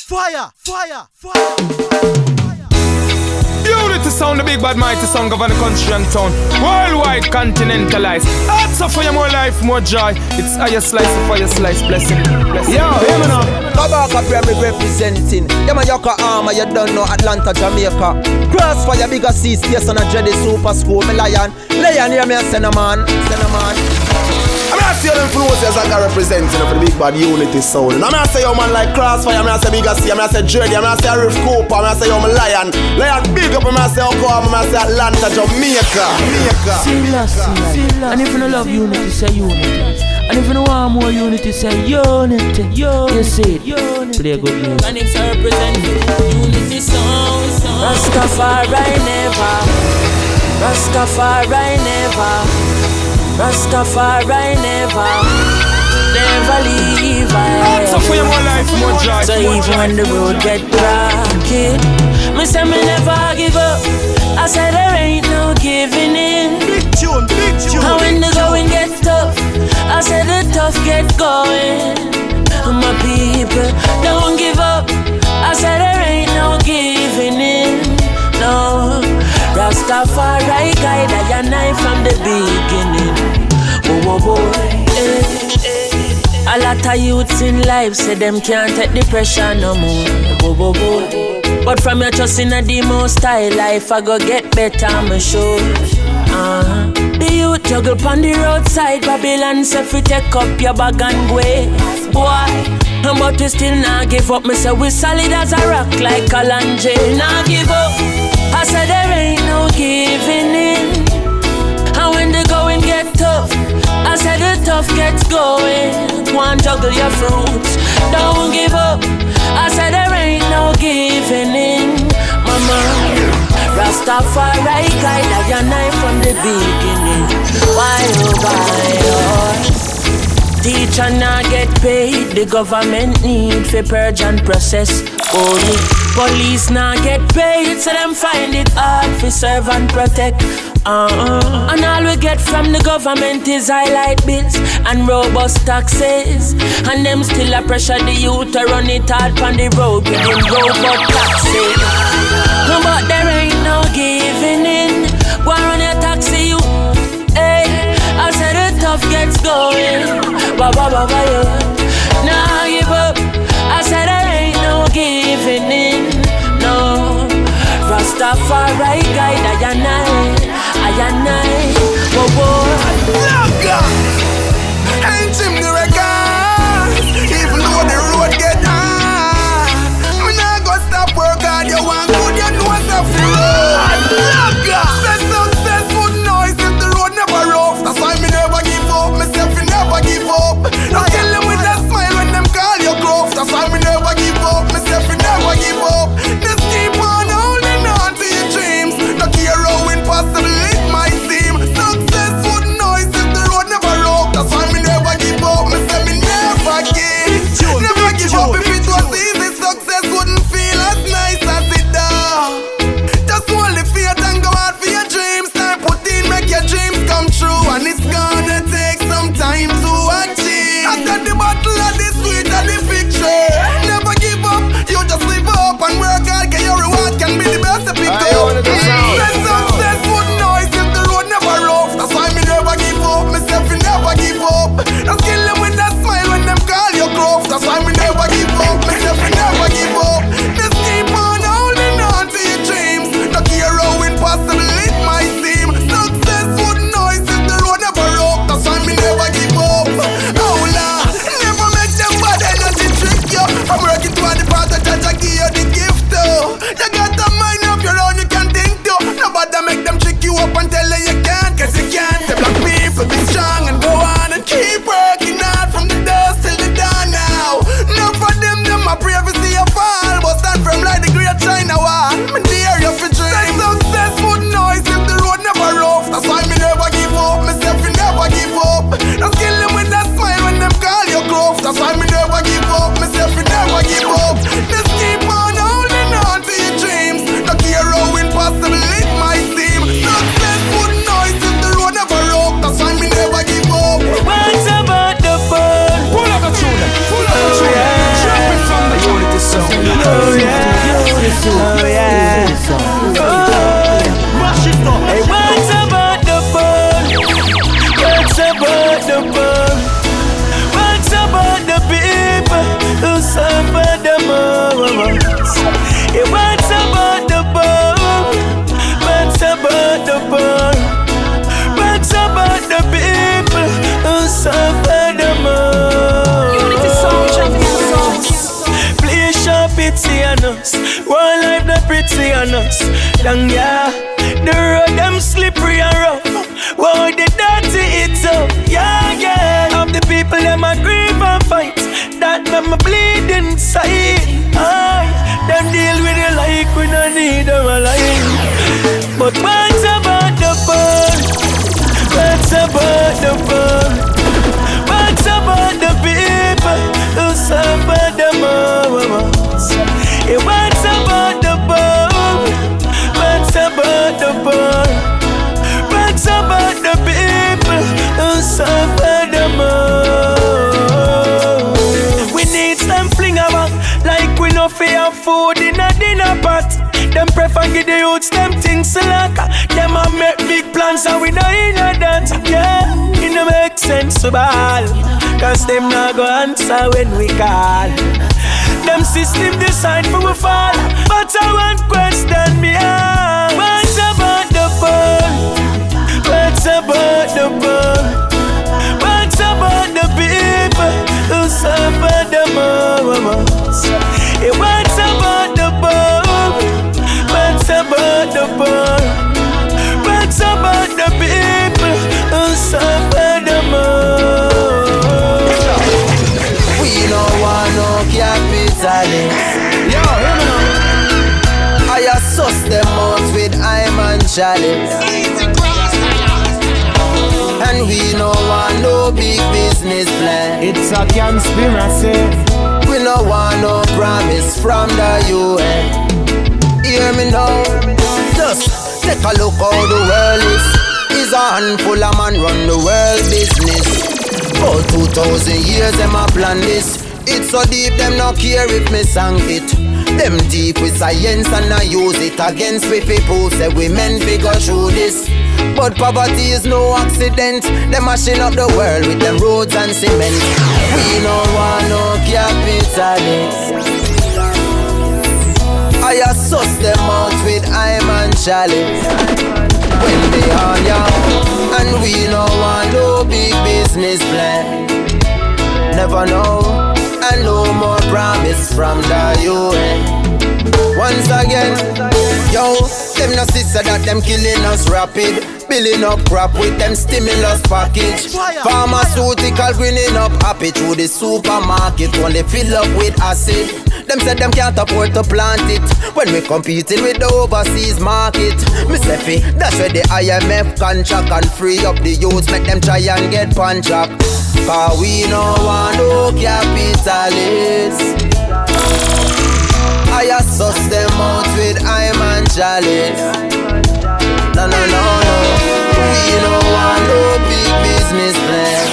Fire, fire, fire, Unity sound, the big bad mighty sound govern the country and town. Worldwide continentalized. Lots of fire, more life, more joy. It's higher slice of fire slice, blessing. Yo, hear me now. Kabaka Pyramid representing. Them a Yoka Armor, you don't know Atlanta, Jamaica. Crossfire, bigger seas, yes, on a Jedi Super School. Me lion, hear me a Cinnamon. I'm gonna see them influencers that got representing for the big bad Unity sound. And I'm gonna say yo man like Crossfire, I'm gonna say Bigger C, I'm gonna say Jedi, I'm gonna say Riff Cooper, I'm gonna say yo man Lion big up, I'm gonna say Conform, I'm gonna say Atlanta, Jamaica. And if you don't love unity, say unity. And if you don't want more unity, say unity. You see it. Play good music. And it's representing unity sound. Rastafari never. Rastafari never. Rastafari never leave So for your more life, more joy. So even when the road get rocky, me say me never give up. I said there ain't no giving in. big tune. And when the going get tough, I said the tough get going. My people don't give up. I said there ain't no giving in. No, Rastafari guide I and I from the beginning. A lot of youths in life say them can't take the pressure no more. But from your trust in the most high life, I go get better, I'm sure. The youth juggle on the roadside, Babylon say fi take up your bag and go. Boy, but we still not give up. Me say we solid as a rock like Kalanje. Nah give up. I said there ain't no giving in. And when the going get tough, I said the tough gets going. Go and juggle your fruits, don't give up. I said there ain't no giving in. Mama, Rastafari guide I and I from the beginning. Why oh. Teacher not get paid, the government need for purge and process. Police not get paid, so them find it hard for serve and protect. And all we get from the government is highlight bills and robust taxes. And them still a pressure the youth to run it hard on the road with them robot taxes. But there ain't no giving in. Go and run your taxi, you. Hey, I said the tough gets going. Yeah. Nah, give up. I said there ain't no giving in. No, Rastafari guide I and I. Ain't him the record. Even though the road get hard, me nah go stop work hard. You want good, you know what's up the road. Say successful noise if the road never rough. That's why me never give up. Myself me never give up. Now tell them pity on us. One life not pretty on us. Down yeah, the road them slippery and rough. Wow, the dirty it's up. Yeah, yeah. Of the people them a grieve and fight. That them a bleed inside. Aye, them deal with it like we don't need them alive. But what's about the burn? What's about the burn? What's about the people who suffer the most? Yeah, what's about the burn? What's about the burn? What's about the people who suffer the most? We need some fling about like we no fear food in a dinner pot. Them prefer give the youths them things like them a make big plans and we not in a that. Yeah, it no make sense to ball, cause them not go answer when we call. Them system decide for we fall, but I want question me. What's about the fun? What's about the fun? What's about the people who suffer the most? Yeah, what's about the fun? What's about the fun? What's about the people who suffer the most? We no want no capitalists. Yo, hear me now. I suss them out with I'm and chalice. And we no want no big business plan. It's a conspiracy. We no want no promise from the UN. Hear me now. Just take a look how the world is. Is a handful of man run the world business. For 2,000 years them a plan this. It's so deep them no care if me sang it. Them deep with science and I use it against we people. Say we men fi go through this. But poverty is no accident. Them mashing up the world with them roads and cement. We no want no capitalists. I suss them out with I'm and chalice. When they on ya, and we no want no big business plan. Never know, and no more promise from the UN. Once again, yo, them no sister that them killing us rapid. Billing up crap with them stimulus package. Pharmaceutical greening up happy through the supermarket. Only fill up with acid. Them said them can't afford to plant it when we competing with the overseas market. Me say fi, that's where the IMF contract and free up the youths, make them try and get contract. Cause we no want no capitalists. I suss them out with I'm and chalice. No, no, no, no. We no want no big business plan.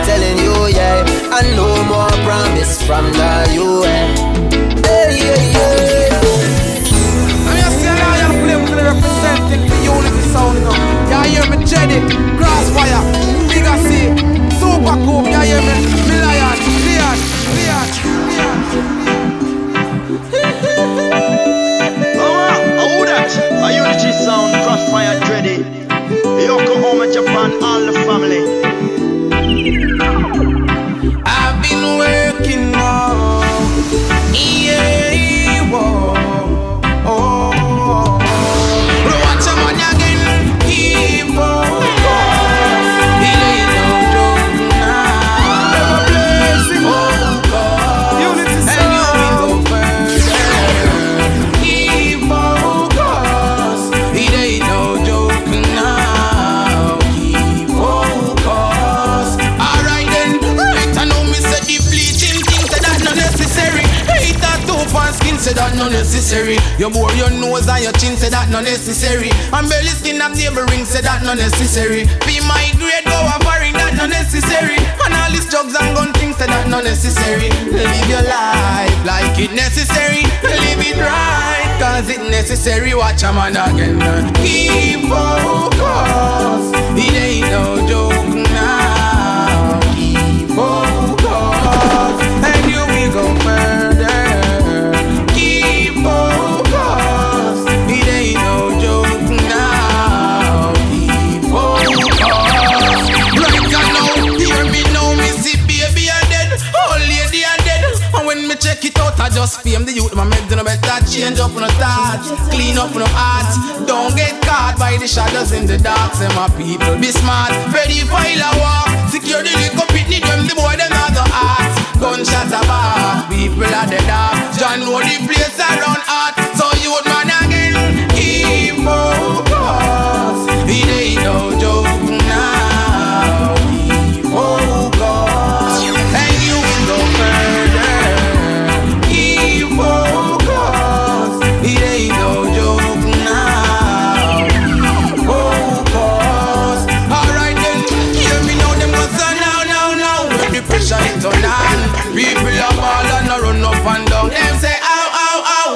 Telling you, yeah, and no more promise from the UN. Hey, yeah, yeah. I'm just saying I am playing for the representing the unity sound now. You hear me, Jenny, Crossfire, Bigger C, Super Coop, you hear me, Lion, Leon. Oh, that a unity sound, Crossfire Dready. Yokohama, Japan, all the family. I've been working hard, yeah, whoa, oh. Watch them on again, keep on. It ain't no joke now. Oh God, and you will go further. Keep focused. It ain't no joke now. Keep focused. Alright then, right I know me say the bleaching things say that not necessary. Hate that too far skin say that not necessary. You bore your nose and your chin say that not necessary. And belly skin and table ring say that not necessary. Be my grade go a foreign that not necessary. And all these drugs and gun things say that not necessary. Live your life like it necessary. Live it right cause it necessary. Watch a man again. Keep focused. It ain't no joke now. Keep focused. And you will go further. Keep focused. It ain't no joke now. Keep focused. Right now, hear me now, me see baby are dead, old lady are dead. And when me check it out, just fame the youth, my meds in a better change up on a thoughts, clean up on a heart. Don't get caught by the shadows in the dark. Say my people, be smart, ready for a walk. Secure the liquor pitney, them the boy, them not the heart. Gunshots are back, people are the dark. John know the place around heart. So youth man again, keep focus. It ain't no joke now. Keep focus, and you will go further. Keep focus. It ain't no joke now. Keep focus. Alright then, hear me now. Them go say now. When the pressure is on, people are ball and a run up and down. Them say ow.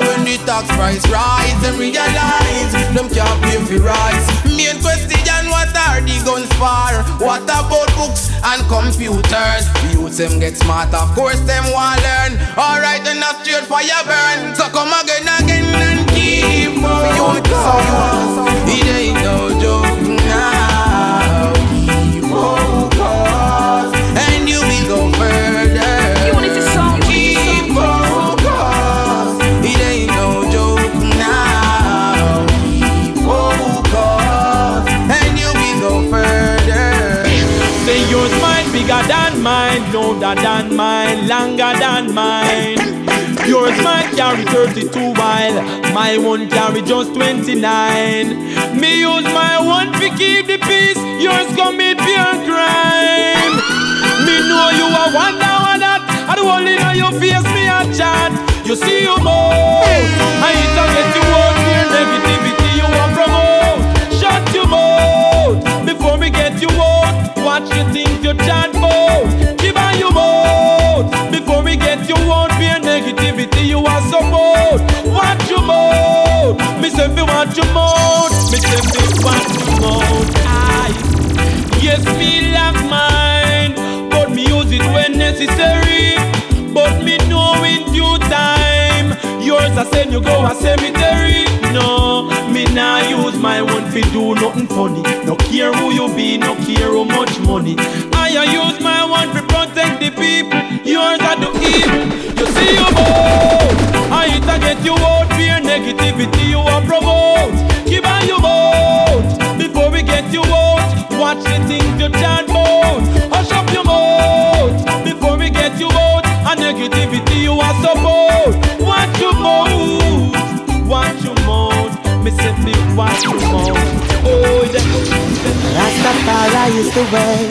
When the tax price rise, them realize them can't pay for rice. Main question, what are the guns for? What about books and computers? Youth them get smart, of course them want learn. Alright, then not straight fire burn. So come again and keep focus. It ain't no joke now. Keep focus, and you will go further. Keep focus. It ain't no joke now. Keep focus, and you will go further. Say yours mine bigger than mine, longer than mine, longer than mine. Yours might carry 32 while my one carry just 29. Me use my one to keep the peace, yours commit pure crime. Me know you are wonder what that, I don't only know your face me a chat. You see you more, I ain't to get you out here, negativity you want promote. Shut your mouth, before me get you out, watch you think you chat about. Give on your mouth, before we get you out, fear negativity you want support. Watch your mouth, me say me want your mouth, me say me want your mouth. Yes, me lack mine, but me use it when necessary. But me know in due time, yours I send you go a cemetery. No, me nah use my one fi do nothing funny. No care who you be, no care how much money. I use my one to protect the people. Yours I do evil. You see you both, I hit to get you out. Fear negativity you want promote. Keep on your mouth before we get you out. Watch the things you chant about. Hush up your mouth before we get you out. And negativity you want support. Watch your mouth, watch your mouth. Me say me watch your mouth. Oh, Rastafari is the way.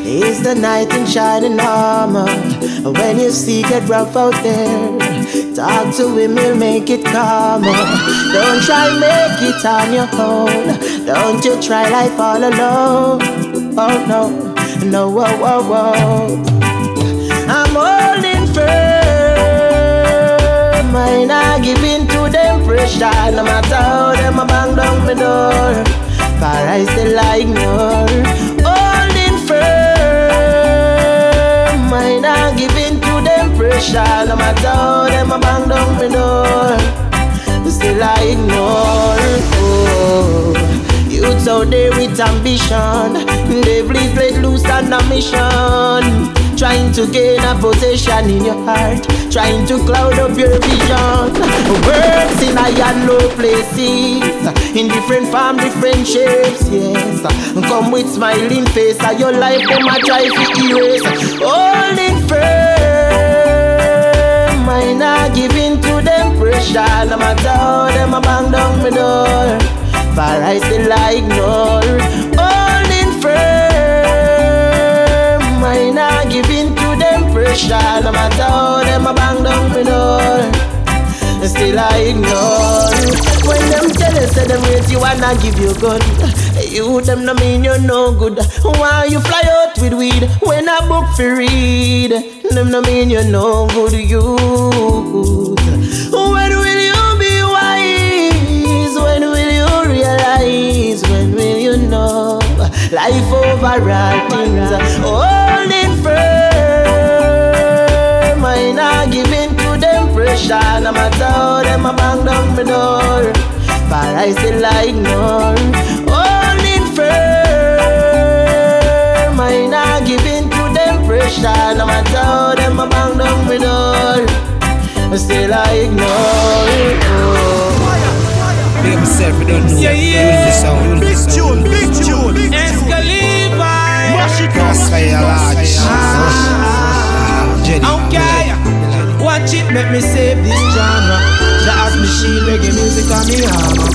Is the knight in shining armor. When you see it rough out there, talk to him, he'll make it calmer. Don't try make it on your own. Don't you try life all alone. Oh no, whoa. I'm holding firm. I not giving to them pressure. No matter how them a bang down my door, far I still ignore. Holding firm. I not giving to them pressure. No matter how them a bang down my door, still I ignore. Oh. Youths out there with ambition, devils let loose on a mission. Trying to gain a possession in your heart, trying to cloud up your vision. Works in high and low places, in different form, different shapes, yes. Come with smiling face, and your life them a try to erase. Holding firm, I not giving to them pressure. No matter how them a bang down my door, far I still ignore. Holding firm, I not giving to them pressure. No matter how them a bang down my door, still I ignore. When them tell you say them rate you and not give you gun, you them no mean you're no good. Why you fly out with weed when a book for read? Them no mean you're no good youth. When will you be wise? When will you realize? When will you know life over all things? Holding firm, I not giving to them pressure. No matter how them a bang down my door, far I still ignore. Holding firm, I not giving to them pressure. No matter how them a bang down my door, but still I ignore it. Big myself, I don't know. Yeah. Big tune. Escaliva. Crossfire large. Jenny. Okay. Watch it, make me save this genre. The ass machine, reggae music on me armor.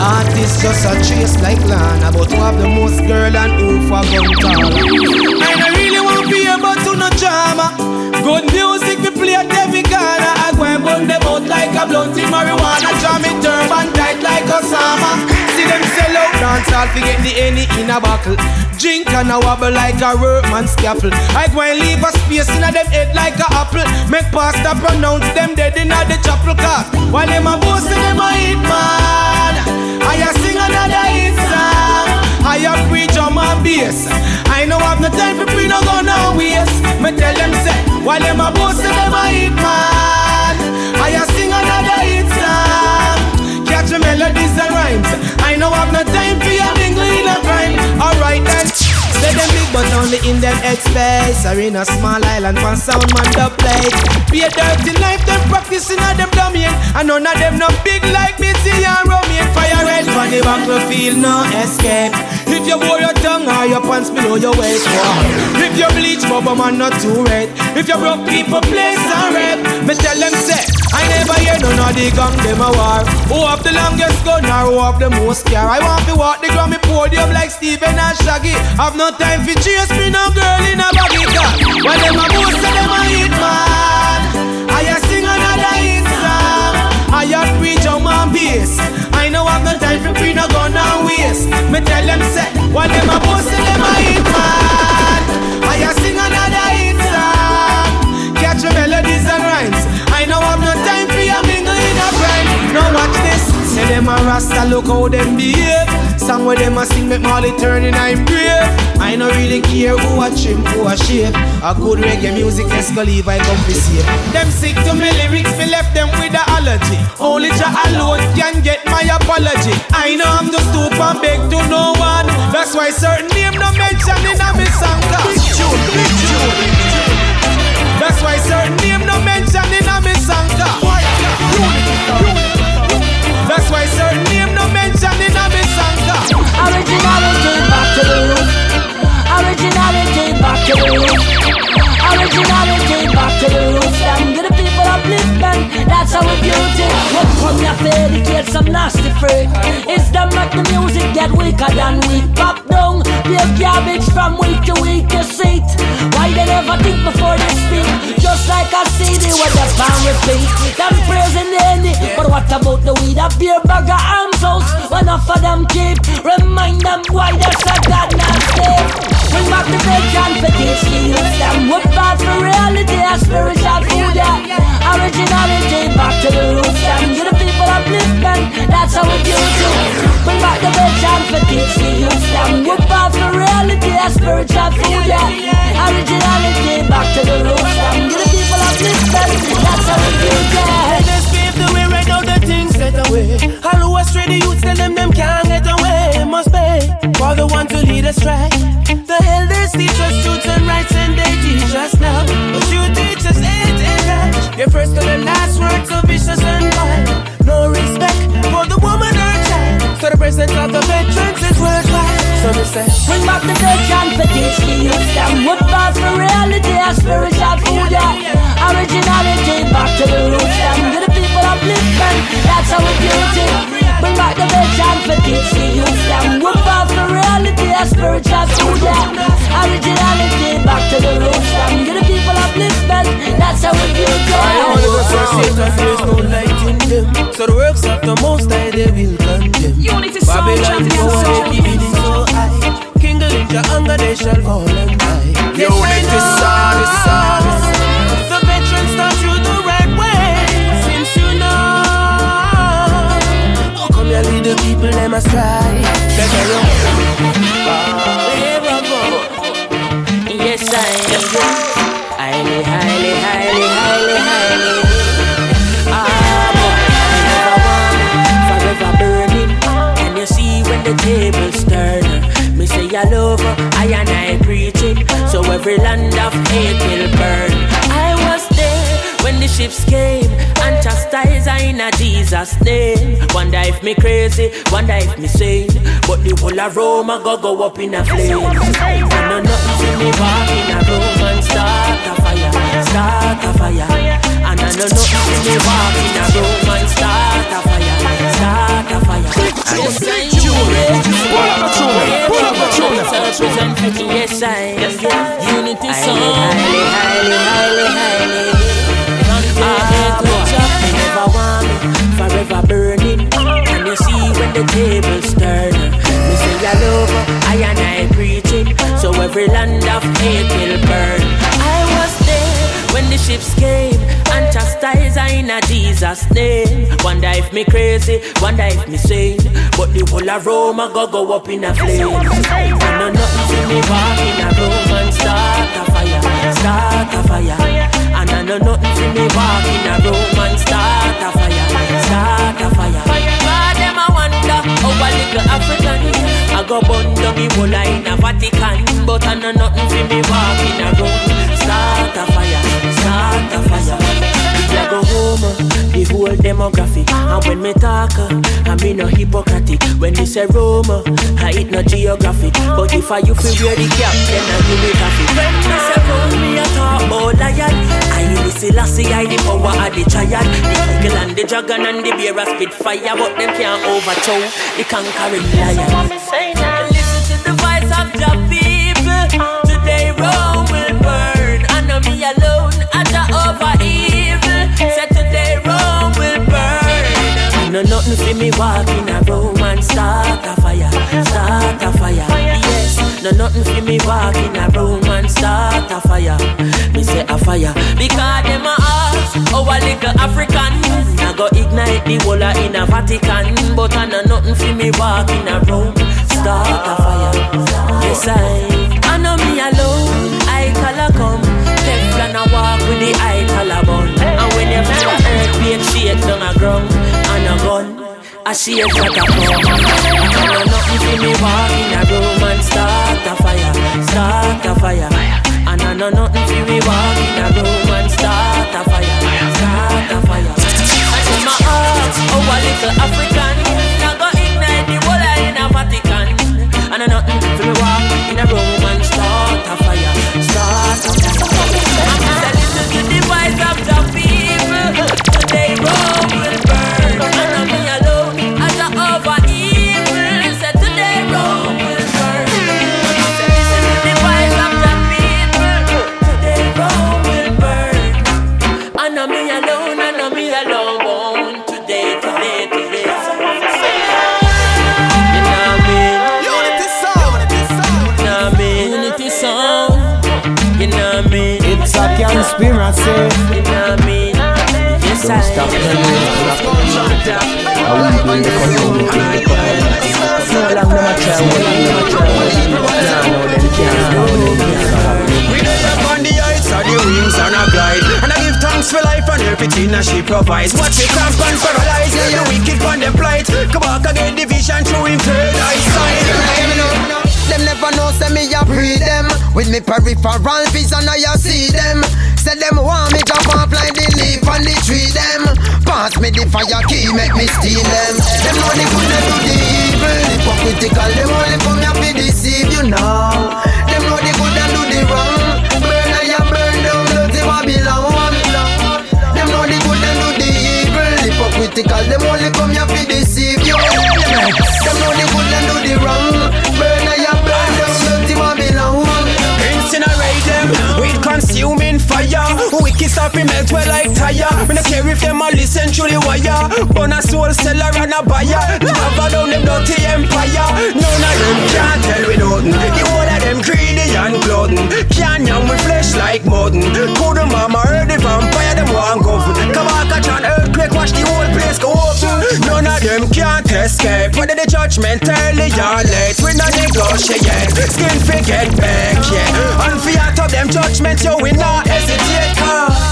Artists just a trace like Lana, but who have the most girl and who for gun taller. And I really want to be able to no drama. Good music, we play at every corner. I go and burn them out like a blunt in marijuana. Jam it turban tight like Osama. See them sell out dance all forget the any in a buckle. Drink and a wobble like a workman scaffold. I go and leave a space in a them head like a apple. Make pastor pronounce them dead in a the chapel car. While them a boast them a hit man, I a sing another hit song. I a preach on my bass. I know have no time for free, no go no waste. Me tell them say, while them a boast them a hit man, I a sing another hit song. Catch the melodies and rhymes. I know have no time for your mingle in a crime. Alright then. Say them big but only in them head space. Or in a small island for sound man dub plate. Be a dirty life them practicing at them domain. And none of them no big like me see and Romain. Fire red for the battlefield, no escape. If you bore your tongue or your pants below your waist, if you bleach bubble man not too red. If you broke people place and rap, me tell them say I never hear none of the gang them a war. Who have the longest gun or who have the most car? I want to walk the Grammy podium like Steven and Shaggy. Have no time for chase me no girl in a baggy car. While them a boast say them a hit man, I a sing another hit song. I a preach on my bass. I know have no time for free no gun and waste. Me tell them say, while them a boast say them a hit man, I a sing another hit song. Catch the melodies and rhymes. I know have no time for your mingle in a crime. Now watch this. Say them a rasta, look how them behave. Song where them a sing make Molly turn in I'm brave. I no really care who a trim, who a shape. A good reggae music Escaliva I come to save. Them sick to me lyrics, me left them with a allergy. Only Jah alone can get my apology. I know I'm the stoop and beg to no one. That's why certain name no mention in a me song. That's why certain name no mention in a me song. That's why certain name no mention in a me song. Originality back to the root. Originality back to the root. Originality back to the roots. And give the people upliftment. That's our beauty. What come your dedicate some nasty freak. It's them make the music get weaker than weak. Pop down, be a garbage from week to week. You see it. Why they never think before they speak? Just like a CD with the band repeat. Them praising the enemy, but what about the weed? A beer bag of arms house, enough of them keep. Remind them why there's a God not sleep. Bring back the bacon for this youth. Them whip bad for reality, a spiritual food. Originality back to the roots. And give the people upliftment, that's how we do it. Bring back the bacon for this youth. Them whip bad for reality, a spiritual food. Originality back to the roots. And give the people upliftment, that's how we do it. Let's pave the way right now, the things set away. All who are stray, the youths tell them can't get away. Must pay for the one to lead us right. The elders teach us truths and rights and they teach us now. But you teach us hate and that. Your first to the last words so vicious and wild. No respect for the woman or child. So the presence of the veterans is worldwide. So we say, bring back the bacon for this youth. Them wood bars for reality, a spiritual food. Originality back to the roots. Them give the people upliftment, that's how we beauty. Bring back the bacon for this youth. Them wood bars for reality, a spiritual food. Originality back to the roots. Them give the people upliftment, that's how we beauty. I want to go first, there's no light in them. So the works of the Most High they will condemn. Babylon power they keep it so high. King Galinja anger they shall fall and die. Unity sound. The veterans taught you the right way. Since you know, how come you lead the people them astray? Yes, I am. Highly. Forever burning. And you see when the tables turn. Me say I love her, I and I preach it. So every land of hate will burn. I was there when the ships came Jesus' name. Wonder if me crazy, wonder if me sane. But the whole of Rome I go up in a flame. I know nothing till me walk in a room and start a fire, start a fire. And I know nothing till me walk in a room and start a fire, start a fire. Yes, I yes, I Unity song. Highly. Never want me, forever burning. And you see when the tables turn. Me say I love her, I and I preaching. So every land of hate will burn. I was there when the ships came and chastise her in a Jesus' name. Wonder if me crazy, wonder if me sane. But the whole of Rome I go up in a flame. I know nothing till me walk in a room and start a fire, start a fire. And I know nothing till me walk in a room and start a fire, start a fire. God, them I wonder how a little African I go bundle me whole in a Vatican. But I know nothing till me walk in a room, start a fire, start a fire. I go home, the whole demographic. And when me talk, I mean no hypocritic. When me say Rome, I eat no geographic. But if I you feel wear the cap, then I give it coffee. When me say Rome, me a talk about lion. I the Selassie, I the power of the giant. The eagle and the dragon and the bear a spit fire. But them can't overthrow the conquering lion. Listen to the voice of the people. Today Rome will burn. And not me alone, I over evil. Said today Rome will burn. I know nothing for me walk in a room and start a fire, start a fire. Yes, no nothing for me walk in a room and start a fire. Me say a fire because them a ask how a little African I go ignite the whole in a Vatican. But I know nothing for me walk in a room start a fire. Yes I know me alone. I call a come Teflon a walk with the eye collarbone. And when you feel a earthquake shake down a ground and a gun, a shake that a come. I know nothing for me walk in a room and start a fire, start a fire. And I know nothing for me walk in a room and start a fire, start a fire. And in my heart, oh a little African, I go ignite the whole in a Vatican. And I know nothing for me walk in a room and start a fire, start a fire. Listen to the voice of the people. Today Rome will burn. And not me alone as a over evil. Said today Rome will burn. Listen to the voice of the people. Today Rome will burn. And not me alone, and not me alone. Today. You know what I mean? Unity sound. You know what I mean? It's a conspiracy. You know what I mean? Yes, I stop am. So long them a try, we live on the heights of the wings and a glide. And I give thanks for life and everything that she provides. Watch it camp and paralyze, yeah, the wicked on them plight. Come back again, division through him third eyesight. Them never know, say me a pre them. With me peripheral vision, I see them. Say them want me jump off like the leaf on the tree them. Pass me the fire key, make me steal them. Them know the good, them do the evil. Hypocritical, them only come here to deceive you now. Them know the good, them do the wrong. Burn and you burn down, dirty Babylon. Them know the good, them do the evil. Hypocritical, them only come here to deceive you. Them know the good, them do the wrong. Burn and you burn down, dirty Babylon. Incinerate them with consuming fire. Wicked stuff we melt well like tire. We don't care if them a listen to the wire. Burn a soul seller and a buyer. Cover down them dirty empire. None of them can't tell we nothing. The whole of them greedy and glutton. Can't yam with flesh like mutton. Couldn't mama heard the vampire them want govern. Come back a chant earthquake, watch the whole place go open. None of them can't escape. Whether the judgment early or late, we not negotiate. Skin forget back, yeah. And for out of them judgment, yo, we not hesitate.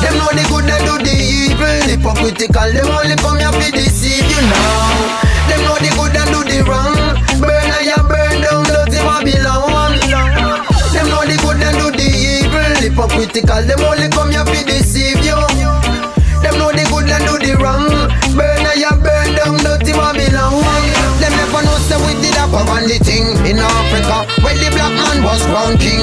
Them know the good, they do the evil. Hypocritical, them only come here to deceive you now. Them know the good, they do the wrong. Burn and you burn down, dirty Babylon. Them know the good, they do the evil. Hypocritical, them only come here to deceive you. Them know the good, they do the wrong. Burn and you burn crown king.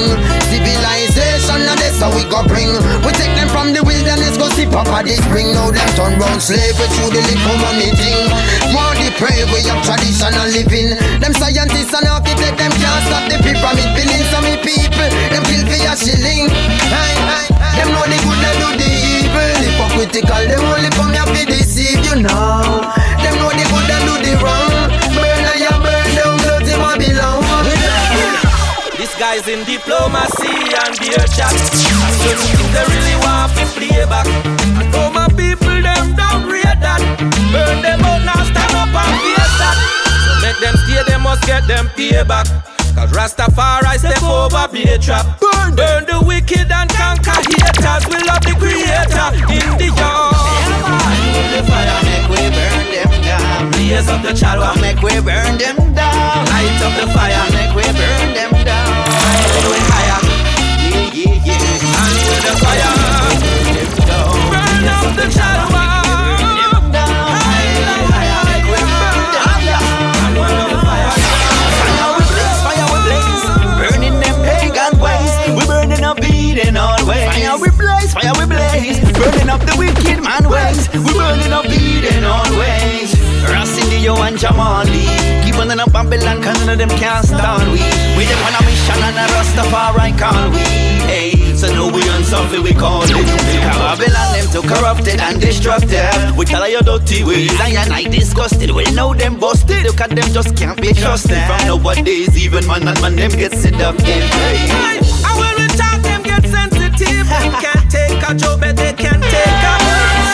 Civilization, and that's how we go bring. We take them from the wilderness, go see Papa this spring. Now them turn round slavery through the little money thing. More depraved way of traditional living. Them scientists and architects, them can't stop the pyramid building. So me people, them kill for a shilling. Them know the good, they do the evil. Hypocritical, them only come here to deceive you now. Them know the good, they do the wrong. Burn and you burn down, dirty Babylon. This guy's in diplomacy and beer chat. They really want to play back. I know my people, them don't read that. Burn them out now, stand up and face that. So make them stay, they must get them payback. Cause Rastafari step over be a trap. Burn the wicked and conquer haters. We love the creator in the yard. With the fire, make we burn them down. Blaze up the chalwa, Make we burn them down. light up the fire. Make we burn them down. Way higher, Yeah. and with the fire. Burn up the chalwa. Fire we blaze, burning up the wicked man ways. We burning up Eden always. Rasindio and Jamali, keep on up Babylon, cause none of them can't stand we. We them on a mission and a Rastafari call we. Hey, so no we unsuffer we call it. Babylon them too corrupted and destructive. We tell you dirty ways, and I disgusted. We know them busted, look at them just can't be trusted. From nowadays even man and man them get seductive. I will talk them get sensitive. Can't take a joke, but they can't take a verse.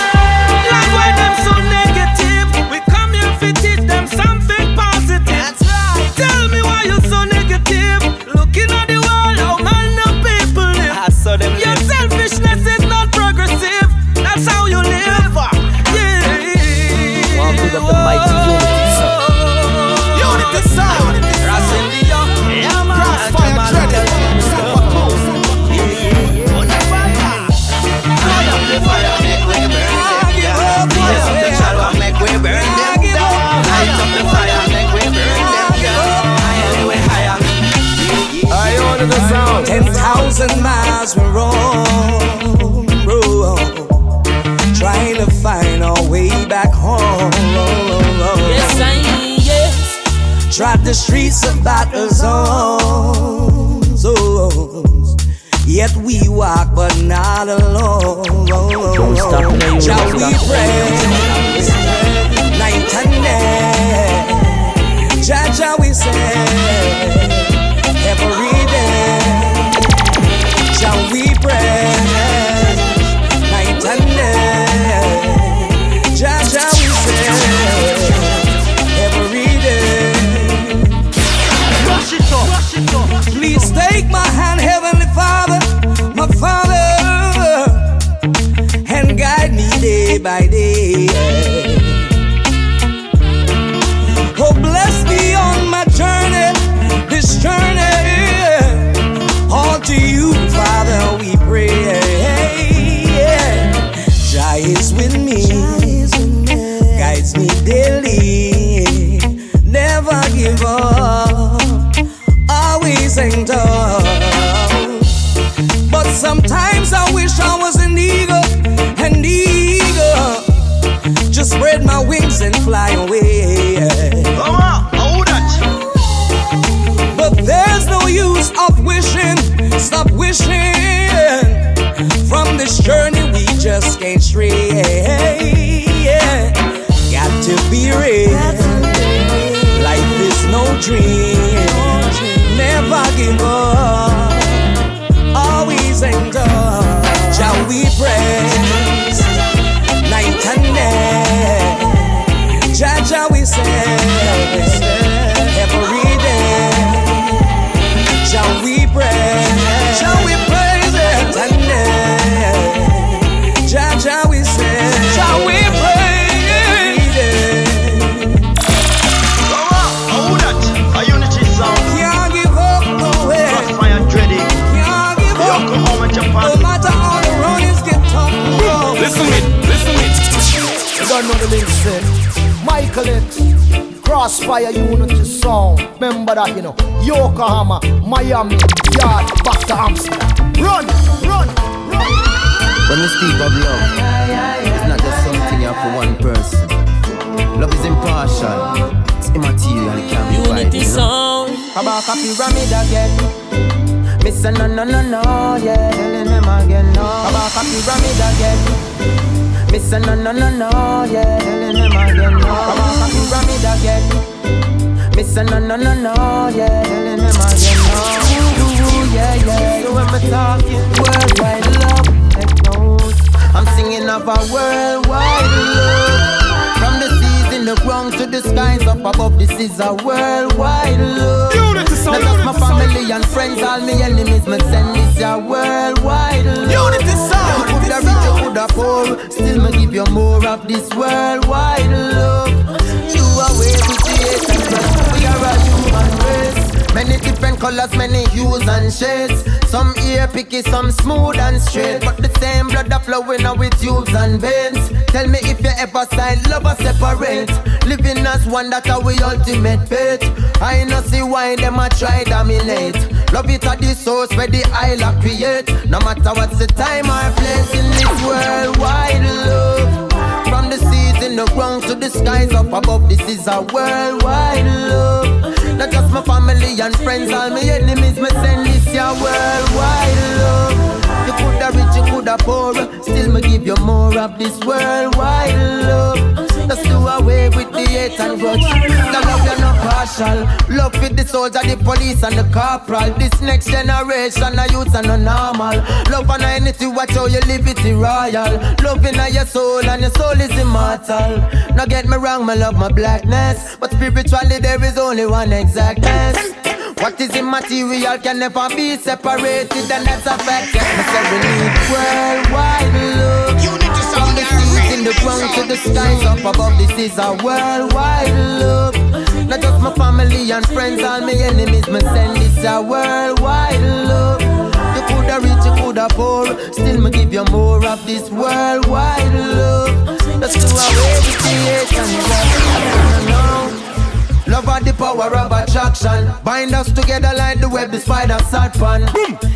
Like why them so negative? We come here to teach them something positive. That's right. Tell me why you so negative. Looking at the world, how man no people live. I saw them Your live. selfishness is not progressive. That's how you live. Yeah. One big up the mighty Unity sound. Unity sound. Rasindio. Yeah, man. Crossfire dreaded. Fire, make we burn them down. Blaze up the chalwa, make we burn them down. Light up the fire, make we burn them down. Higher, way higher. I own the sound. 10,000 miles we roam, trying to find our way back home. Yes, yes. Trod the streets of battle zones, yet we walk but not alone. Don't stop now, you Shall don't we stop. praise night and day? Jah we say every day. Shall we praise night and day? Jah we say every day. Please take my hand, Heavenly Father, my Father, and guide me day by day. Oh, bless me on my journey, this journey. All to you, Father, we pray. Jah is with me, guides me daily, never give up. Always and but sometimes I wish I was an eagle, just spread my wings and fly away. But there's no use of wishing, stop wishing. From this journey we just can't stray. Got to be real, life is no dream. Never give up, always endure. Shall we praise night and day? Jah we say every day. Shall we praise? Shall we praise night and day? Jah we say. Shall we praise every day? Hold that, a Unity sound. Can't give up no way. Crossfire dreaded. Can't give up. Yokohama, Japan. No matter how the runnings get tough. Listen it. You don't know the lyrics, say Michael X, Crossfire Unity Sound. Remember that, you know. Yokohama, Miami, Yard, back to Amsterdam. Run. When we speak of love, it's not just something you have for one person. Love is impartial, it's immaterial, it can't be Unity divided, Sound. About a pyramid again. Me say no, yeah, telling them again, no. About a pyramid again. Me say no, yeah, telling them again, no. About a pyramid again. Me say no, yeah, telling them again, no. Yeah. So when me talking worldwide love, take note. I'm singing of a worldwide love. From the seas in the ground to the skies up above, this is a worldwide love. Unity Sound. Not just my family and friends, all my enemies, me send this a worldwide love. Unity Sound. You coulda rich, you coulda poor, still me give you more of this worldwide love. Do away with the hate and love. We are a human race. Many different colors, many hues and shades. Some ear picky, some smooth and straight. But the same blood a flowing out with tubes and veins. Tell me if you ever side love or separate. Living as one, that's our ultimate fate. I no see why them a try dominate. Love it at the source where the isle a create. No matter what's the time or place in this worldwide love. From the seas in the ground to the skies up above, this is a worldwide love. Not just my family and friends, all my enemies, me send this your worldwide love. You coulda rich, you coulda poor, still me give you more of this worldwide love. Let's do away with the hate and grudge. The love you're not partial. Love with the soldier, the police and the corporal. This next generation, the youths are not normal. Love and unity, watch how you live it royal. Love in your soul and your soul is immortal. Now get me wrong, me love my blackness, but spiritually there is only one exactness. What is immaterial can never be separated, and that's a fact. We need worldwide love. From the seas in the ground to the skies up above, this is a worldwide love. Not just my family and friends, all my enemies, me send this a worldwide love. You coulda rich, you coulda poor, still me give you more of this worldwide love. Let's do away with the hate and love. Love are the power of attraction. Bind us together like the web the spider sat on.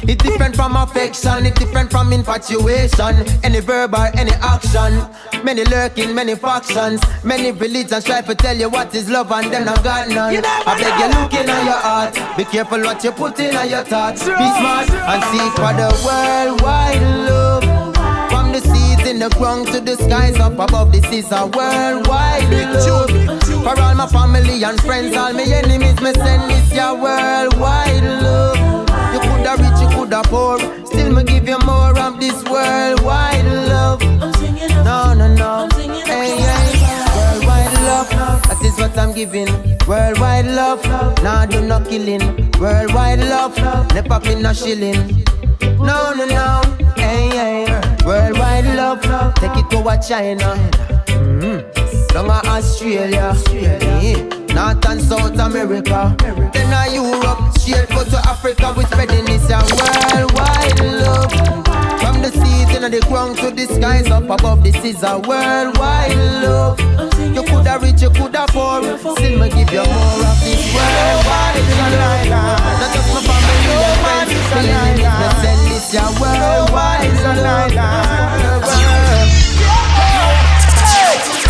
It's different from affection, it's different from infatuation. Any verb or any action. Many lurking, many factions. Many religions try to tell you what is love and then I got none. I beg you look in your heart. Be careful what you put in your thoughts. Be smart and seek for the worldwide love. From the seas in the ground to the skies up above, this is a worldwide love. For all my family and friends, all my enemies, me send this your worldwide love. You coulda rich, you coulda poor, still me give you more of this worldwide love. No, hey, worldwide love, that is what I'm giving. Worldwide love, nah do no killing. Worldwide love, never pin no shilling. No, hey, worldwide love, take it to China, down to Australia, North and South America, then to Europe, straight go to Africa. We spreading this a worldwide love. From the seas in the ground to the skies up above, this is a worldwide love. You coulda rich, you coulda poor, still me give you more of this worldwide love. Not just my family and friends, believe me, send this a worldwide love.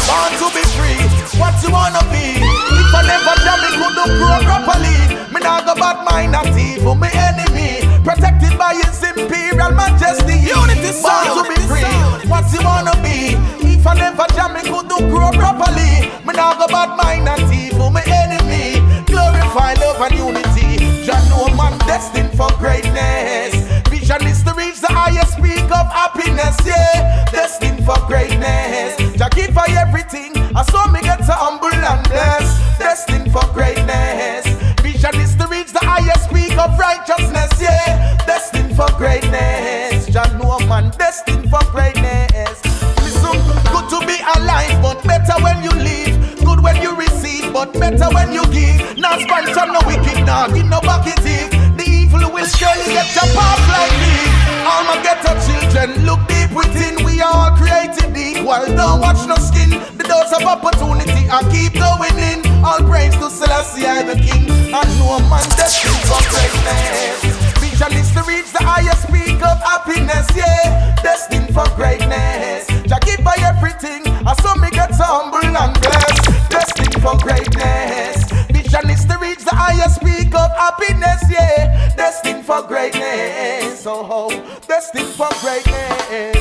Want to be free, what you wanna be? If I never jam it, could do grow properly. Me nah go bad mind at evil, me enemy. Protected by His Imperial Majesty. Unity Sound. Want to be free, what you wanna be? If I never jam it, could do grow properly. Me nah go bad mind at evil, me enemy. Glorify love and unity. Jah know man destined for greatness. Vision is to reach the highest peak of happiness, yeah. Destined for greatness. Jah give for everything. I saw me get so humble and blessed. Destined for greatness. Vision is to reach the highest peak of righteousness, yeah. Destined for greatness. Jah know man destined for greatness. Listen, good to be alive, but better when you live. Good when you receive, but better when you give. Not sponsor no wicked, nah give no bucket if. The evil will surely get your path like me. All my ghetto children, look deep within. We are all created equal. Don't watch no skin. The doors of opportunity I keep going in. All praise to Selassie the King. And no man destined for greatness. Vision is to reach the highest peak of happiness, yeah. Destined for greatness. Jah give by everything, and so me get humble and blessed. Destined for greatness. Vision is to reach the highest peak of happiness, yeah. Destined for greatness. Oh, destined for greatness.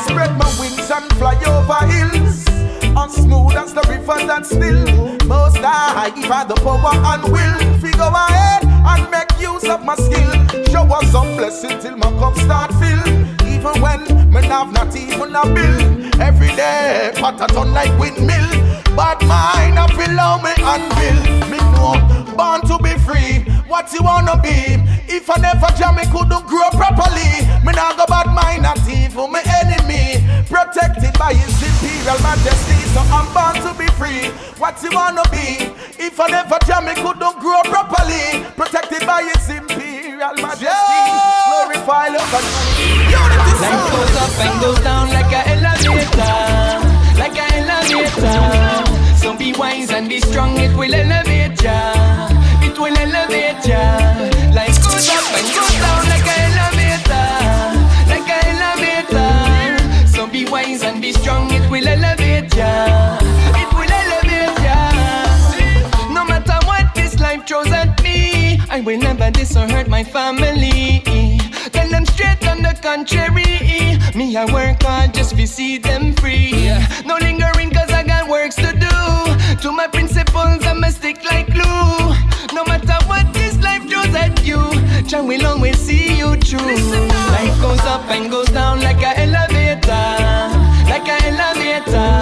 Spread my wings and fly over hills, as smooth as the river that's still. Most high, give her the power and will. Figure ahead and make use of my skill. Show us some blessing till my cup start fill. Even when me have not even a bill. Every day, pot a ton like windmill. But mine I below me and bill. Me know, born to be free. What you wanna be? If I never jam, me couldn't grow properly. Me now go bad mind not even my enemy. Protected by his imperial majesty. So I'm born to be free. What you wanna be? If I never jam, me couldn't grow properly. Protected by his imperial majesty. Glorify love and life goes up and goes down like an elevator. Like an elevator. So be wise and be strong, it will elevate ya. It will elevate ya. Life goes up and goes down like an elevator. Like an elevator. So be wise and be strong, it will elevate ya. It will elevate ya. No matter what this life throws at me, I will never diss or hurt my family. Tell them straight on the contrary. Me I work hard just to see them free. No lingering cause I got works to do. To my principles I'ma stick like glue. No matter what this life throws at you, Jah will always see you through. Life goes up and goes down like an elevator. Like an elevator.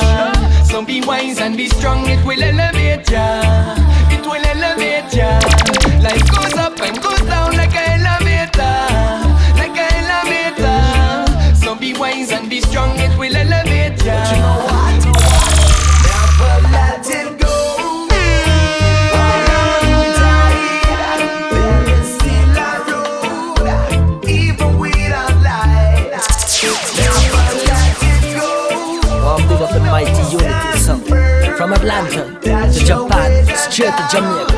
So be wise and be strong, it will elevate ya. It will elevate ya. Life goes up and goes down like an elevator. Like an elevator. So be wise and be strong, it will elevate ya. But you know what? Never let it go. There is still a road, even without light. Never let it go. One big up the mighty unity sound. From Atlanta to Japan, straight to Jamaica.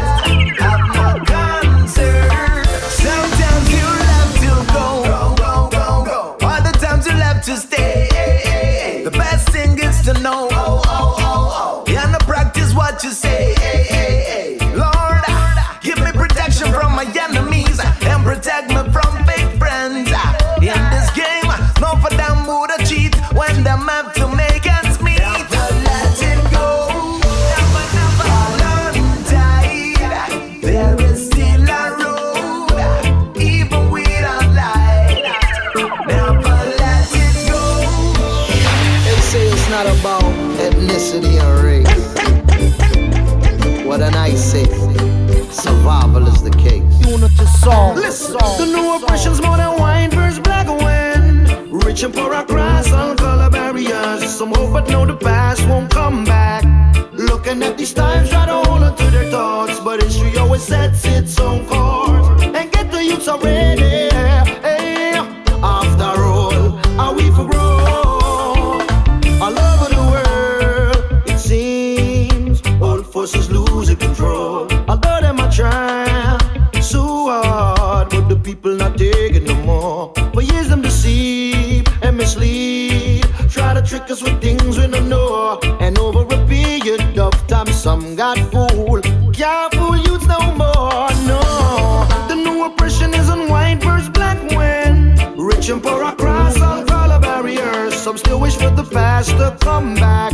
Sometimes you have to go. Other times you have to stay. The best thing is to know. And to practice what you say. Lord, give me protection from my enemies and protect me from fake friends. In this game, no for them who to cheat when them have to make ends meet. Never let it go. Hold on tight. There is still a road, even without light. Never let it go. They say it's not about ethnicity and race. What an I say, survival is the case. Unity song. Listen, the new oppression's more than wine versus black and when rich and poor across all color barriers. Some hope but know the past won't come back. Looking at these times, try to hold on to their thoughts, but history always sets its own course. And get the youths already. Hey, after all, are we for grow? All over the world, it seems all forces losing control. Although them are trying so hard, but the people not taking no more. For years them deceive and mislead, try to trick us with things we don't know. And over a period of time, some got fooled. Can't fool youths no more, no. The new oppression isn't white versus black when rich and poor across all color barriers. Some still wish for the past to come back.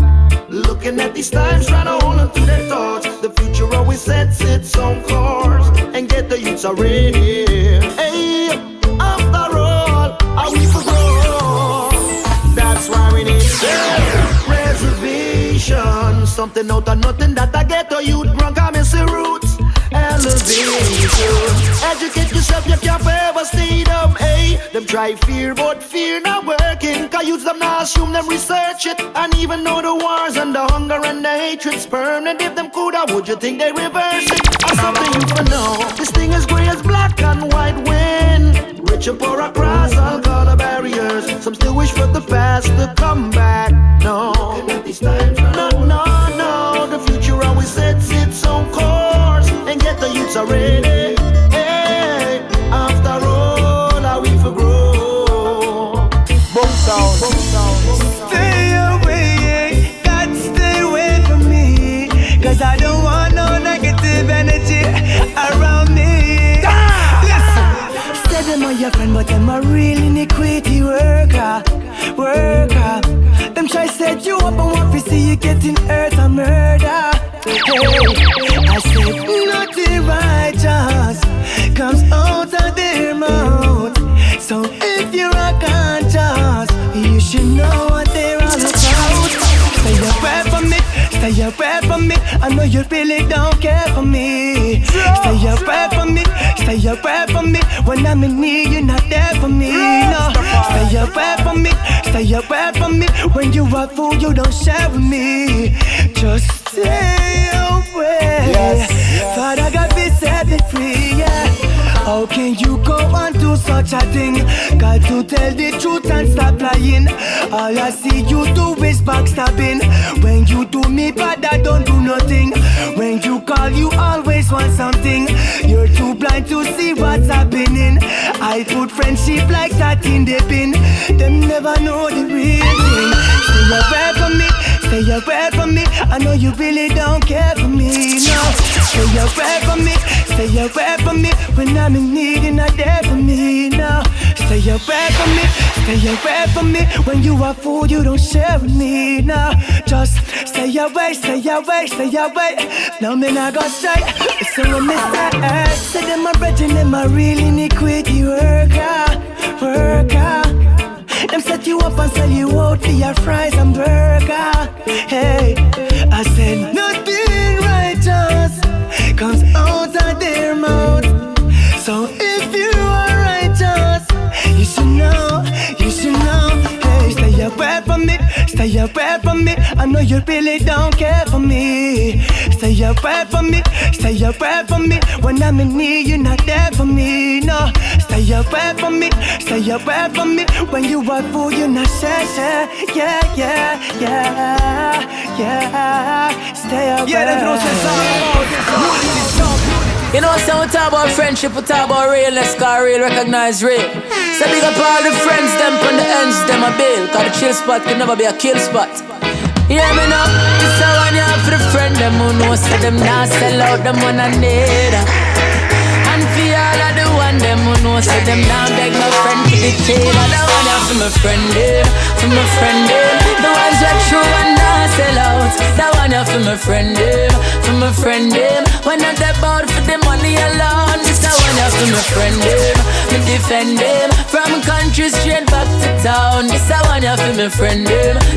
Looking at these times, trying to hold on to their thoughts. The future always sets its own course. And get the youths already. Hey, after all, are we for grow? That's why we need reservation. Something out of nothing that I get to youth drunk, I miss the roots. Elevation. Educate yourself, you can't forever stay dumb. Hey, them try fear, but fear not working. Cause youths them not assume them research it. And even though the wars and the hunger and the hatred's permanent, if them could, how would you think they reverse it? Or something you for know. This thing is grey as black and white when rich and poor across all color barriers. Some still wish for the past to come back. No, no, no, the future always sets its own Cause I don't want no negative energy around me. Listen, say them are your friend, but them are real iniquity worker. Them try set you up and want to see you getting hurt and murder. Hey, I said nothing righteous comes out of their mouth. So if you're a conscious, you should know what they're all about. Stay away from me, stay away from me. I know you really don't care for me. Stay away from me, stay away from me. When I'm in need, you're not there for me. No, stay away from me, stay away from me. When you are full, you don't share with me. Just stay away. Father God, be set me free. Yeah. How can you go and do such a thing? Got to tell the truth and stop lying. All I see you do is backstabbing. When you do me bad, I don't do nothing. When you call, you always want something. You're too blind to see what's happening. I put friendship like that in the bin. Them never know the real thing. Stay away from me, stay away from me. I know you really don't care for me, no. Stay away from me, stay away from me. When I'm in need, you're not there for me, no. Stay away from me, stay away from me. When you are full, you don't share with me, no. Just stay away, stay away, stay away. Now me not go straight. It's so a mistake. Say them a brethren, them a real iniquity worker. Them set you up and sell you out for your fries and burger. Hey, I said nothing righteous comes out of their mouth. So if you are righteous, you should know, you should know. Hey, stay away from me, stay away from me. I know you really don't care for me. Stay away from me, stay away from me. When I'm in need, you're not there for me, no. Stay away from me, stay away from me. When you are full, you're not share. Yeah. Stay away. Yeah, there's no sense all about this. You know, so we talk about friendship, we talk about realness, cause real recognize real. So big up all the friends, them from the ends, them a bail. Cause the chill spot can never be a kill spot. You hear me now? This is one you have for the friend, them who know, so them not sell out, them one I need. And for all of the one, them who know, so them not beg my friend for the chain. I don't want you for my friend, for my friend, the ones that true and not sell out. That one you for my friend, for my friend, when not that bout for the money alone. This that one you for my friend, me defend them. From country straight back to town. This that one you for my friend,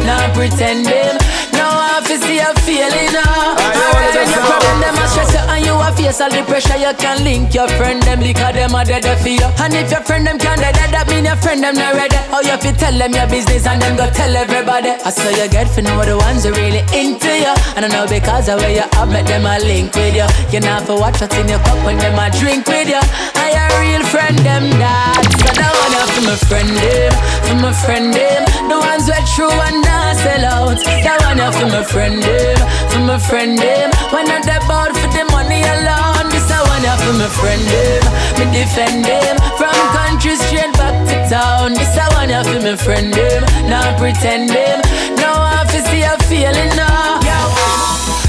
not pretend them. Now I have to see a feeling now. Alright, when you problem them a stress you and you a face all the pressure. You can link your friend them because them a dead for you. And if your friend them can't dead, that mean your friend them not ready. How you fi tell them your business and then go tell everybody. I saw you get for know the ones who really into you. And I know because of where you have met them a link with you. You not for watch what's in your cup when them a drink with you. I a real friend them that. So that one you for my friend them, for my friend them. The ones who true and not sell out. That one you for my friend them, for my friend them. When not that bout for the money alone. This I want you for my friend them, me defend them. From country straight back to town. This I want you for my friend them, not pretend them. Now I have to see a feeling now.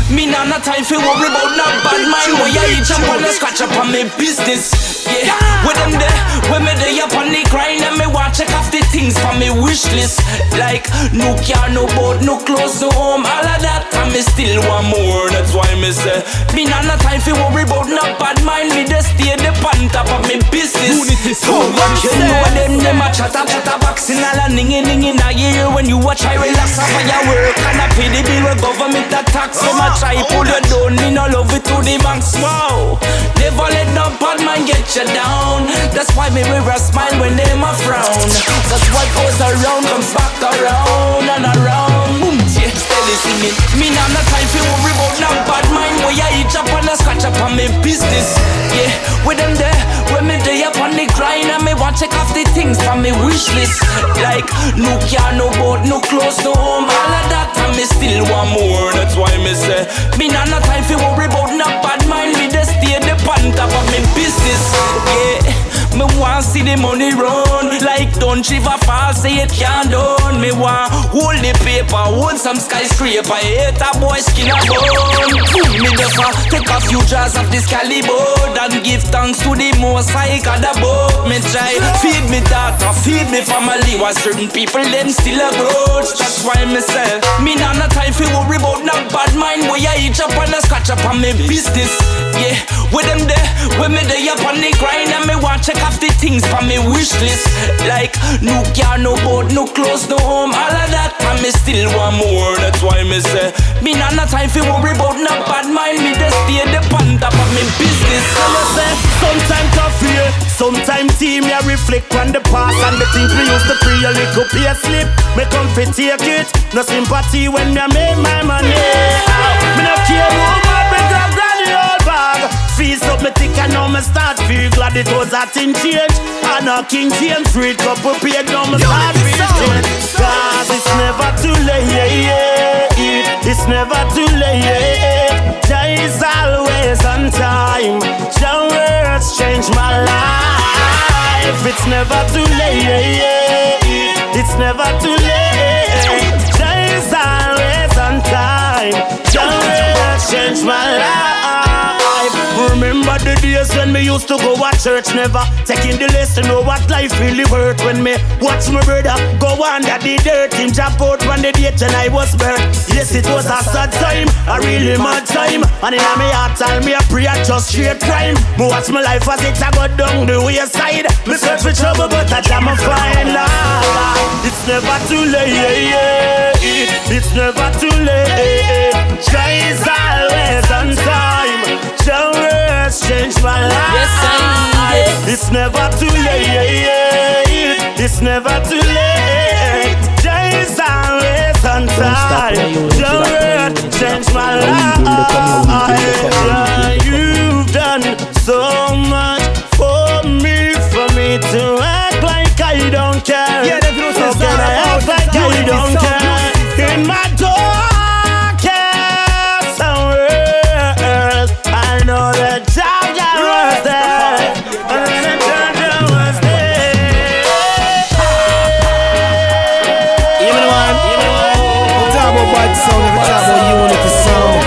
Me nah no time fi worry about no bad mind. When you each up on the scratch up on me business. Yeah, with them there, when me there up on the grind and me want check off the things from me wish list. Like no car, no boat, no clothes, no home, all of that. And me still want more. That's why me say me nah no time fi worry about no bad mind. Me just stay the pan top of me business. So what you know them a chat boxing all a ning in a year when you watch I relax off of your work and I pay the bill with government a tax. Them a try pull you down, me no love it to the max. Wow, never let no bad man get you down. That's why me wear a smile when them a frown. Cause what goes around comes back around and around. Boom, yeah, steady singing. Me nah no time fi worry about no bad mind. Where you each up and a scratch up on me business. Yeah, with them there, when me day up on the grind and me want check off the things from me wish list. Like no car, no boat, no clothes, no home, all of that. And me still want more. That's why me say me nah no time fi worry about no bad mind. Me just stay the pan top of me business. Yeah, me want see the money run. Like don't shiver fast, say it can't done. Me want hold the paper, hold some skyscraper. Hate a boy skin a bone. give thanks to the most high God above me try. Feed me daughter, feed me family. While certain people them still a grudge. That's why me say me not no time for worry about no bad mind. Where I eat up and a scratch up on me business. Yeah, with them there, when me there up on the grind and me want check off the things from me wish list. Like no car, no boat, no clothes, no home, all of that. And me still want more. That's why me say me not no time for worry about no bad mind. Me just stay the pan top of me business. So you say sometimes tough here, sometimes team ya reflect on the past and the things we used to free a little pay slip. Me come fi take it, no sympathy when me make my money. Me no care who mad me grab granny old bag. Fees up me thick and now me start feel glad it was a thing change. And a King James Street couple paid now me start feel change. Cause it's never too late, it's never too late. Jah is always on time. Jah words change my life. It's never too late, it's never too late. Jah is always on time. Jah words change my life. Remember the days when me used to go at church, never taking the lesson to know what life really worth. When me watch my brother go under the dirt, him jump out when the date and I was birth. Yes, it was a sad time, a really mad time. And in my heart, tell me a prayer just straight crime. Me watch my life as it a go down the wayside. Me search for trouble, but I jam a find life. It's never too late, it's never too late. Jah is always on time. Jah words change my life. Yes, I it's never too late, it's never too late. Jah is always on time. Jah words change my life. You've done so much for me to act like I don't care. Yeah, the truth is can I act like I don't care? In my darkest hours, I know that Jah was there, and Jah was there. Even one. We talk about bad sound, we talk about unity sound.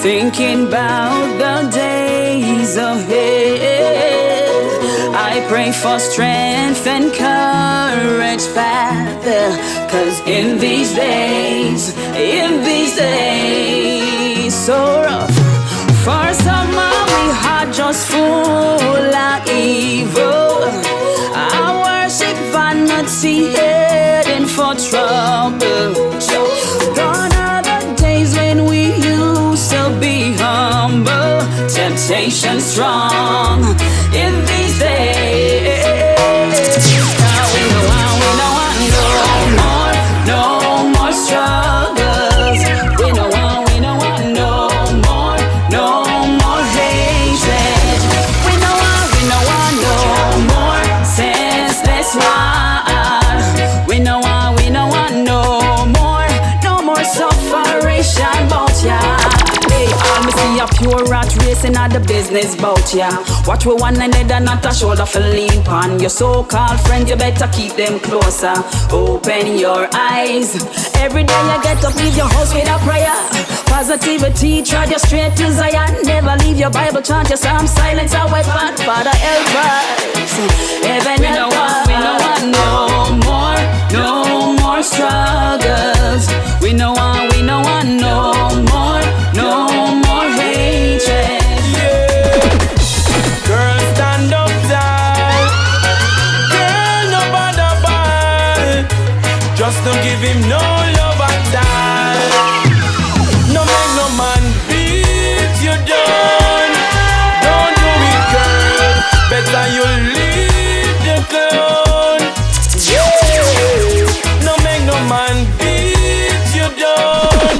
Thinking about the days ahead, I pray for strength and courage, Father. Cause in these days, so rough. For some we heart just full of evil. I worship vanity, heading for trouble. Gone are the days when we used to be humble. Temptation strong in these days. Now we don't want no more struggles. We don't want no more hatred. We don't want no more senseless war. We don't want no more sufferation about ya. Hey, all me see a pure rat racing at the business bout ya. Watch we one another, not a shoulder for lean on. Your so-called friends, you better keep them closer. Open your eyes. Every day you get up, leave your house with a prayer. Positivity, trod you straight to Zion. Never leave your Bible, chant your psalm, silence our weapon. Father, help us. Heaven help us. We don't want no more struggles. We don't want no more hatred. Yeah. Girl, stand up tall. Girl, no bother ball. Just don't give him no love at all. No make no man beat you down. Don't do it, girl. Better you leave the clown. Yeah. No make no man beat you down.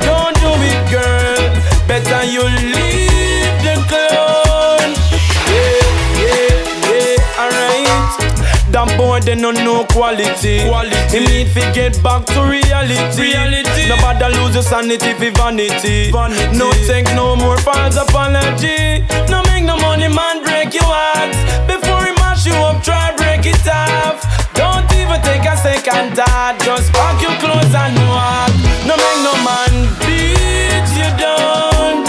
Don't do it, girl. Better you leave the clown. Yeah, alright. That boy boy they no know quality. He need to get back to reality. Nobody lose your sanity for vanity. No take no more false apology. No make no money man break your heart. Before he mash you up, try break it off. Don't even take a second thought. Just pack your clothes and walk. No make no man beat you down.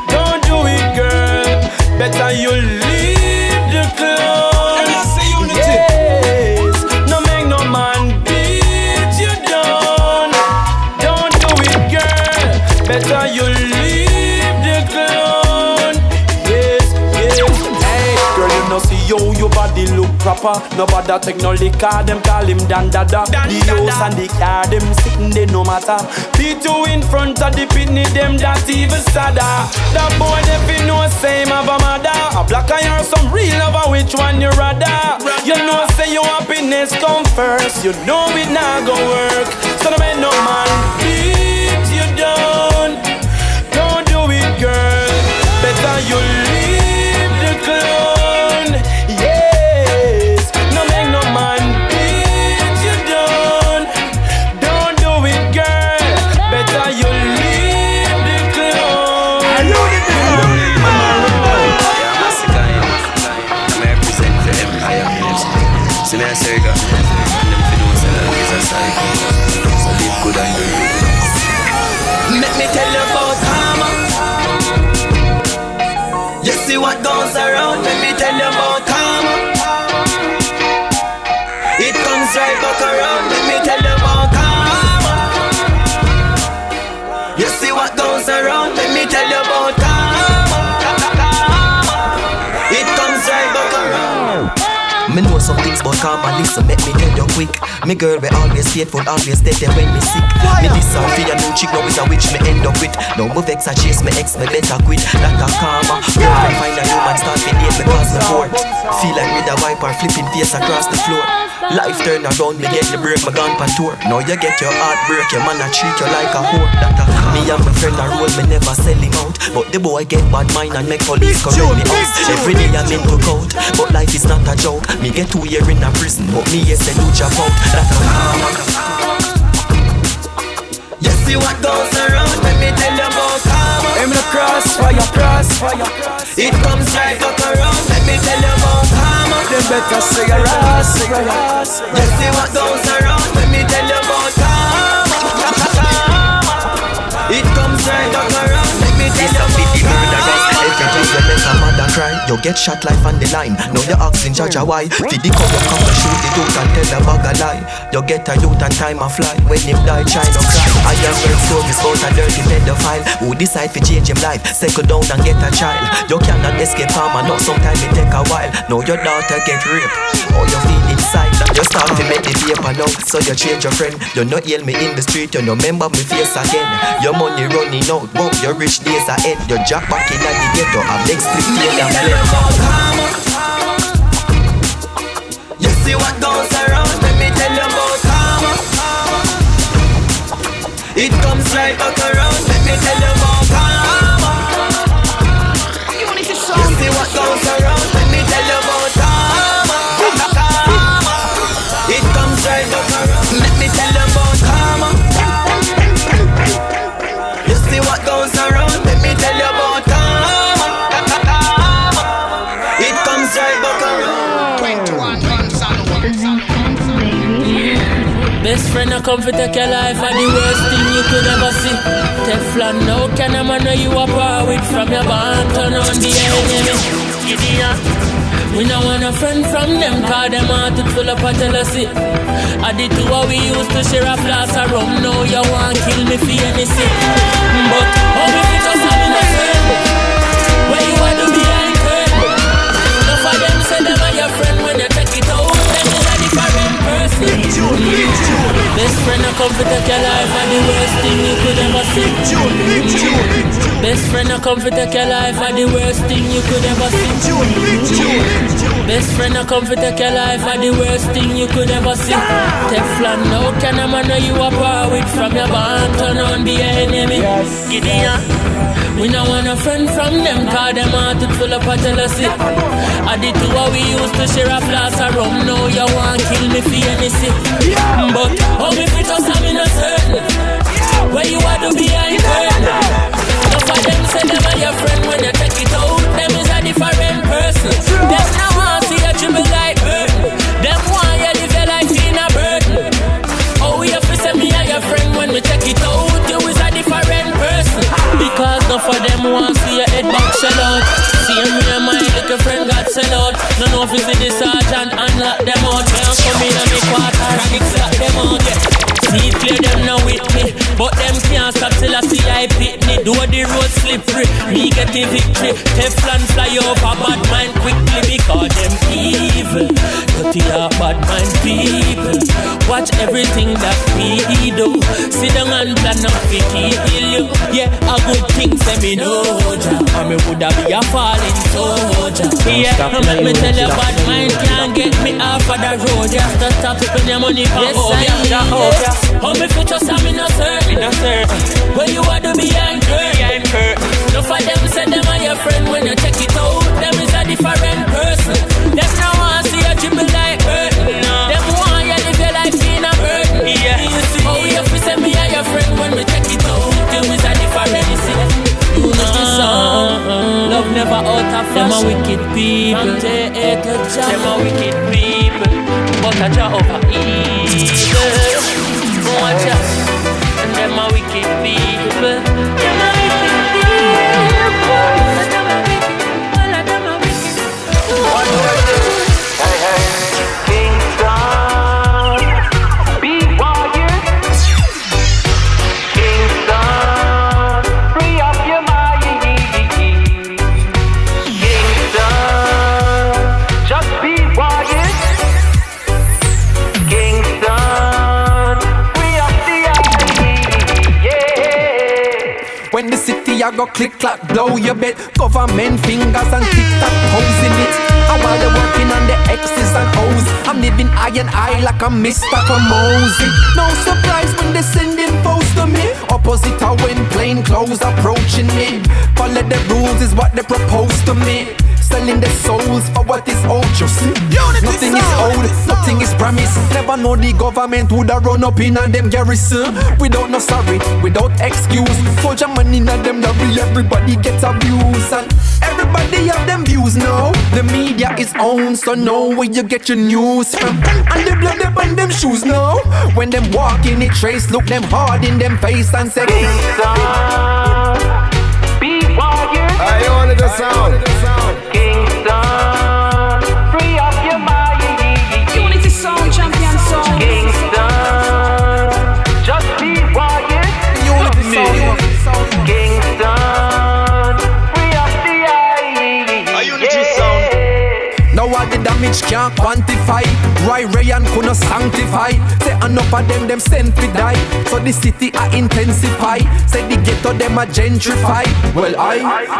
Don't do it, girl. Better you leave the club. Yes. No make no man beat you down. Don't do it, girl. Better you leave the club. Yes, yes. Hey, girl, you know see you, your body look proper. Nobody take no liquor, them call him Dan Dada. The house and the car, them sitting there no matter. Beat you in front of the pitney, them that even sadder. That boy, if you know, same have a mother. A black eye or some real lover, which one you rather? You know, say your happiness come first. You know it not go work. So no make no man beat you down. Don't do it, girl. Better you leave the clone. Yes. No make no man beat you down. Don't do it, girl. Better you leave the clone. I know it. See me a circle, and them fi know say that is a cycle. So live good and do good. Let me tell you about karma. You see what goes around. Let me tell you about karma. It comes right back around. Let me tell you about karma. You see what goes around. Let me tell you about karma. It comes right back around. Me know some things about karma, listen, make me tell you quick. Me girl we always faithful, always steady when me sick. Me this sound for your new chick, now is a witch me end up with. Now me vex a chase me ex, me better quit. That a karma. Girl can find a human start to date me cause me bored. Feel like with a wiper flipping face across the floor. Life turn around, me get the break, me gone pan tour. Now you get your heart break, your man a treat you like a whore. That a me and my friend a roll, me never sell him out. But the boy get bad mind and make police correct me out. Every day I'm into court, but life is not a joke. Me get 2 years in a prison, but me yes I do jump out. That a karma. You see what goes around, let me tell you about karma. I'm the crossfire. It comes right back around, let me tell you about karma. Them better say your ass. You see what goes around, let me tell you about karma. It comes right back around, let me tell you about karma. Every day you let a mother cry, you get shot life on the line. Now you're asking judge why. Feed the cow, you come and shoot the youth and tell the bag a lie. You get a youth and time a fly. When him die, try no cry. I have heard stories about a dirty pedophile who decide to change him life, settle down and get a child. You cannot escape karma, not sometimes it take a while. Now your daughter get raped, or you feel inside. You start to make the paper now, so you change your friend. You no hail me in the street, you no remember me face again. Your money running out, but your rich days are end. You jack back in the ghetto, I'm next to play and play. You see what goes around, let me tell you about karma. It comes right back around, let me tell you about karma. You see what goes around, let me tell you about karma. It comes right back around, let me tell you about karma. You see what goes around, let me tell you about karma. It comes right back around. 21 months and Best friend a come for take your life and the worst thing you could ever see. Teflon, no can a man know you a power with from your band turn on the enemy. Idiot. We no want a friend from them, cause them heart it full up of jealousy. I did two what we used to share a flask of rum. Now you want kill me for anything. But how if you just having a friend? Where you want to be behind curtain? Enough of them say them are your friend when you take it out. Then you're a different person. Best friend a come for take your life and the worst thing you could ever see. Best friend a come for take your life and the worst thing you could ever see. Best friend a come for take your life and the worst thing you could ever see. Teflon, no can a man know you a power with from your band turn on be your enemy. Gideon. We no want a friend from them, cause them heart it full up of jealousy. I did two what we used to share a glass of rum. Now you want kill me for anything. But how me fit us, I'm in a certain. Where you are to be behind curtain. Enough of them say them are your friend. When you take it out, them is a different person. Them no want see you dribble like burden. Them want you live your life in a burden. Oh, you have to say me are your friend. When we take it out, you is a different person. Because enough of them want see your head back shell out. See me and my little friend got sell out. No know if you see the sergeant and lock them out. Can't come in and me quarter and it's lock them out, yeah. See it clear them now with me, but them can't stop till I see I pit me. Do the road slippery, me get the victory. Teflon fly over bad mind quickly because them evil. Dirty heart bad mind people. Watch everything that we do. Sit down and plan up to kill you. Yeah, a good thing say me no ja, and me woulda be a falling soldier. Yeah, let me tell you bad mind can't get me off of the road. You have to stop spending your money for yes, how me fit just I'm in a certain. Where you are to be behind curtain. No for them say them are your friend. When you check it out, them is a different person. Them no want see you dribble like burden. Them want you live your life in a burden. Oh, you fi say me are your friend. When we check it out, them is a different person. You know the song. Love never out of fashion. Them a wicked people. Them a wicked people. But a jaw over evil. Watch out, and them a wicked people. Them a wicked people. Them a wicked. All of them a wicked. One word. Hey hey, Kingston, Beaware. Kingston, free up your mind. Kingston, just Beaware. Kingston. When the city I go click clack blow your bed. Government fingers and tick-tack toes in it. And while they're working on the X's and O's, I'm living eye and eye like I'm Mr. Kamosi. No surprise when they sending posts to me. Opposite of when plain clothes approaching me. Follow the rules is what they propose to me. Selling their souls for what is old, you see. Nothing is old, nothing is promised. Never know the government would have run up in on them garrison. Without no sorry, without excuse. Soldier money in them lobby, everybody gets abused. And everybody have them views now. The media is owned, so know where you get your news from. And the blood up on them shoes now. When them walk in it trace, look them hard in them face and say Kingston, Beaware. I wanted the sound. Kingston, free up your mind. Unity song, champion song. Kingston, just Beaware. Unity song. Kingston, free up the eye. A Unity sound. Now what the damage can't quantify. Ray and couldn't sanctify. Say enough of them sent to die. So the city I intensify. Say the ghetto them a gentrify. Well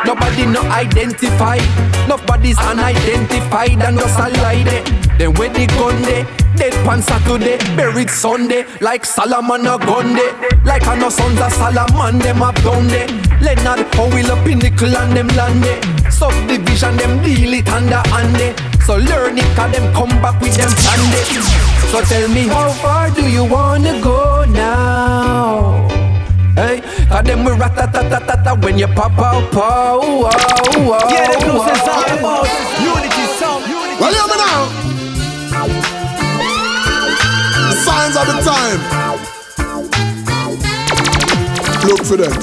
nobody no identify. Nobody's unidentified and just a lie there. Then when the gun there, dead pan Saturday, buried Sunday. Like Solomon a gun there. Like a no sons of Solomon them up down there. Leonard how will a pinnacle and them land there. Subdivision them deal it under hand. So learn it cause them come back with them standard. So tell me how far do you wanna go now? Hey, cause them will rat-a-tat-a-tat-a when you pop out, pow, wow, wow. Yeah, the blues is all about Unity sound. Well, hear me now. The signs of the time. Look for them.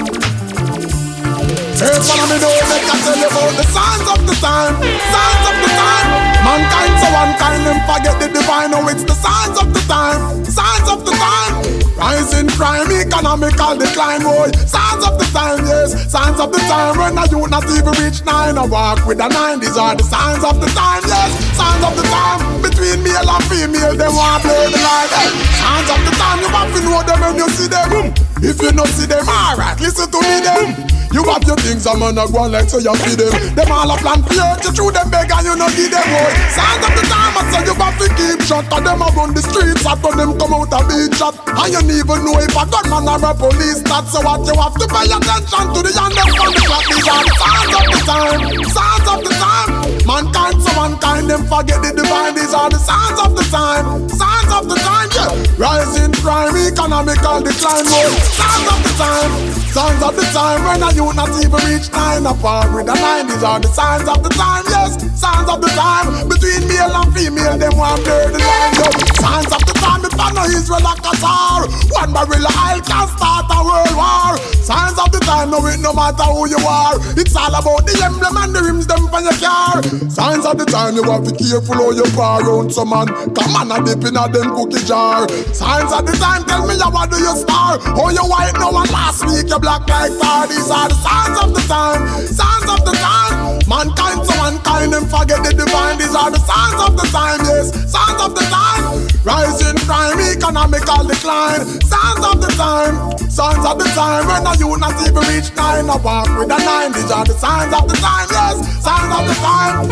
Hey, follow me now, make I tell you about the signs of the time. Signs of the time. Mankind so unkind and forget the divine. Oh, it's the signs of the time. Signs of the time. Rising crime, economical decline, boy. Signs of the time, yes. Signs of the time when a youth not even reach 9. I walk with a 9. These are the signs of the time, yes. Signs of the time. Between male and female, they want play the light. Hey. Signs of the time, you have to know them when you see them. If you don't see them, alright, listen to me them. You have your things, I'm gonna go on like so you feed them. Them all a plan for you, you through them beg and you no give them more. Signs of the time, I say you have to keep shot. And them a run the streets, after them come out a beat shot. And you don't even know if a gunman or a police. That's so what you have to pay attention to the end of the clock. These are the signs of the time, signs of the time. Mankind, so mankind, them forget the divine. These are the signs of the time, signs of the time, yeah. Rising crime, economical decline, more. Signs of the time, signs of the time. When a youth not even reach 9 apart with a 9. These are the signs of the time, yes. Signs of the time. Between male and female, them want blur the line, yeah. Signs of the time, if I know Israel like Qatar. One barrel of oil can start a world war. Signs of the time, know it no matter who you are. It's all about the emblem and the rims them for your car. Signs of the time, you have to be careful how you pour around some man. Come on, a dip in a them cookie jar. Signs of the time, tell me how do you star? Oh, you white now and last week you black like tar. These are the signs of the time, signs of the time. Mankind, so mankind, them forget the divine. These are the signs of the time, yes, signs of the time. Rising crime, economical decline. Signs of the time, signs of the time. When a you not even reach 9, I walk with a 9. These are the signs of the time, yes, signs of the time.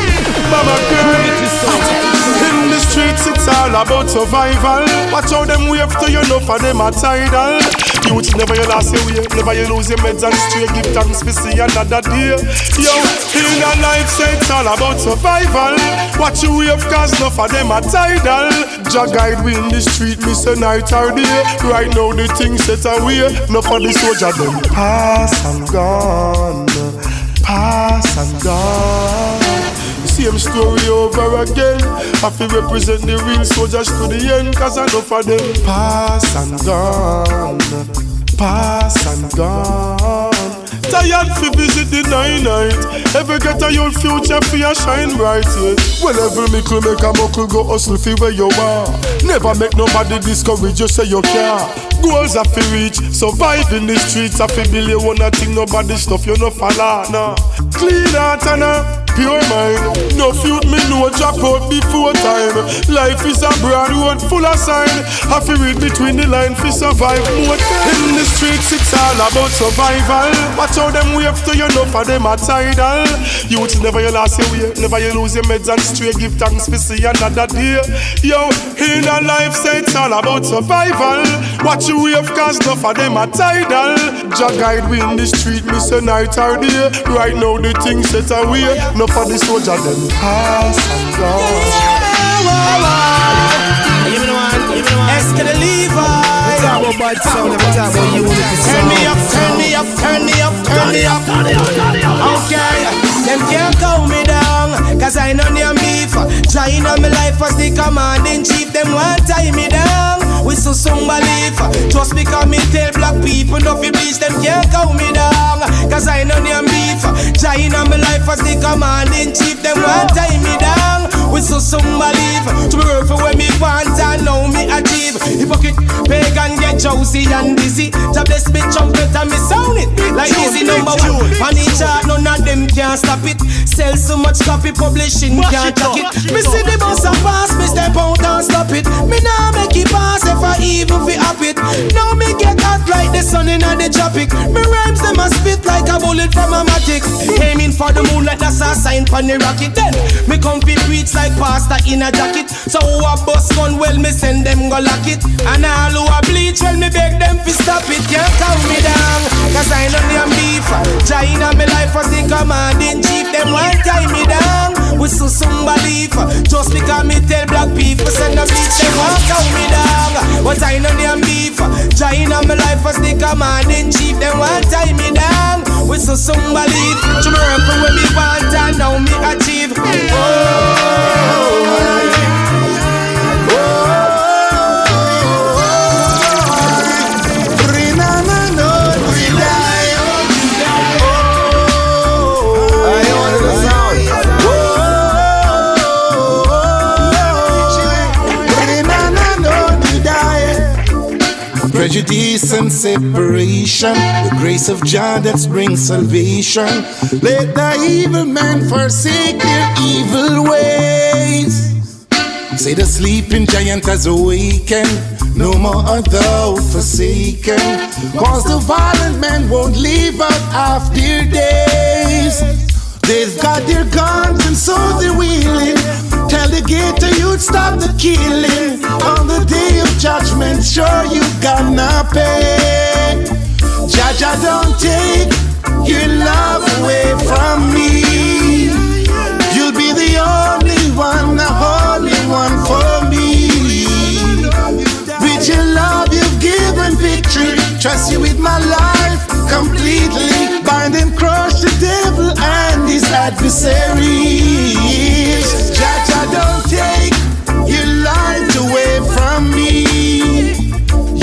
Mama girl, in the streets it's all about survival. Watch how them wave to you, enough for them are tidal. Youth never you lost your way, never you lose your meds and straight. Give thanks for see another day. Yo, in a life say it's all about survival. Watch you wave cause enough for them are tidal. Jah guide we in the street, miss a night or day. Right now the things set away, enough for the soldier them pass and gone, pass and gone. Same story over again. I feel represent the real soldiers to the end. Cause enough of them pass and gone, pass and gone. Tired fi visit the night. Ever get a your future fi a shine bright, yeah. Well, every mickle make a muckle go hustle fi where you are. Never make nobody discourage you say you care. Goals a fi reach, survive in the streets. A fi build you wanna think nobody stuff you no follow, nah. Clean heart and a pure mind. No youth me no drop out before time. Life is a broad road full of sign. Have to read between the line fi survive more time. In the streets it's all about survival. Watch how them wave to you, enough for them are tidal. Youth never you lost your way, never you lose your meds and straight. Give thanks for see another day. Yo, in a life say it's all about survival. Watch you wave cause enough for them are tidal. Jah guide we in the street, miss a night or day. Right now the things set away, enough for the soldier them pass and gone. Give me the one. Ask the Levi. Talk about bad sound, never talk about unity sound. Turn me up, turn me up, turn me up, turn me up. Okay, them can't calm me down, cause I know them beef. Trying on my life as the commanding chief. Them want tie me down with some belief. Just because me tell black people no fi bleach. Them can't calm me down, cause I know them beef. Trying on my life as the commanding chief. Them want tie me down with some belief. To be work for when me want and now me achieve. Hypocrite, pagan get jousy and dizzy. To bless me trumpet and me sound it like easy number one. On each chart none of them can't stop it. Sell so much copy, publishing can't track it. Me see the bus a pass, me step out and stop it. Me nah make it pass if I even fi up it. Now me get hot like the sun in the tropic. Me rhymes them a spit like a bullet from a matic. Aiming for the moon like that's a sign for the rocket. Then me come fi preach like pastor in a jacket. So who a bus gun, well me send them go lock it. And all who a bleach, well me beg them fi stop it. Can't calm me down, cause I know them beef. Trying on me life as the commanding chief. Them want tie me down with some belief. Just because me tell black people send them beef. Them want calm me down, but I know them beef. Trying on me life as the commanding chief. Them want tie me down with some belief. To me work for when me want and now me achieve. Prejudice and separation, the grace of God that brings salvation. Let the evil man forsake their evil ways. Say the sleeping giant has awakened, no more are thou forsaken. Cause the violent men won't live out half their days. They've got their guns and so they're willing. Tell the gator you'd stop the killing. On the day of judgment, sure you gonna pay. Jaja, don't take your love away from me. You'll be the only one, the only one for me. With your love you've given victory. Trust you with my life completely. Bind and crush the devil and his adversaries. Jaja, don't take your light away from me.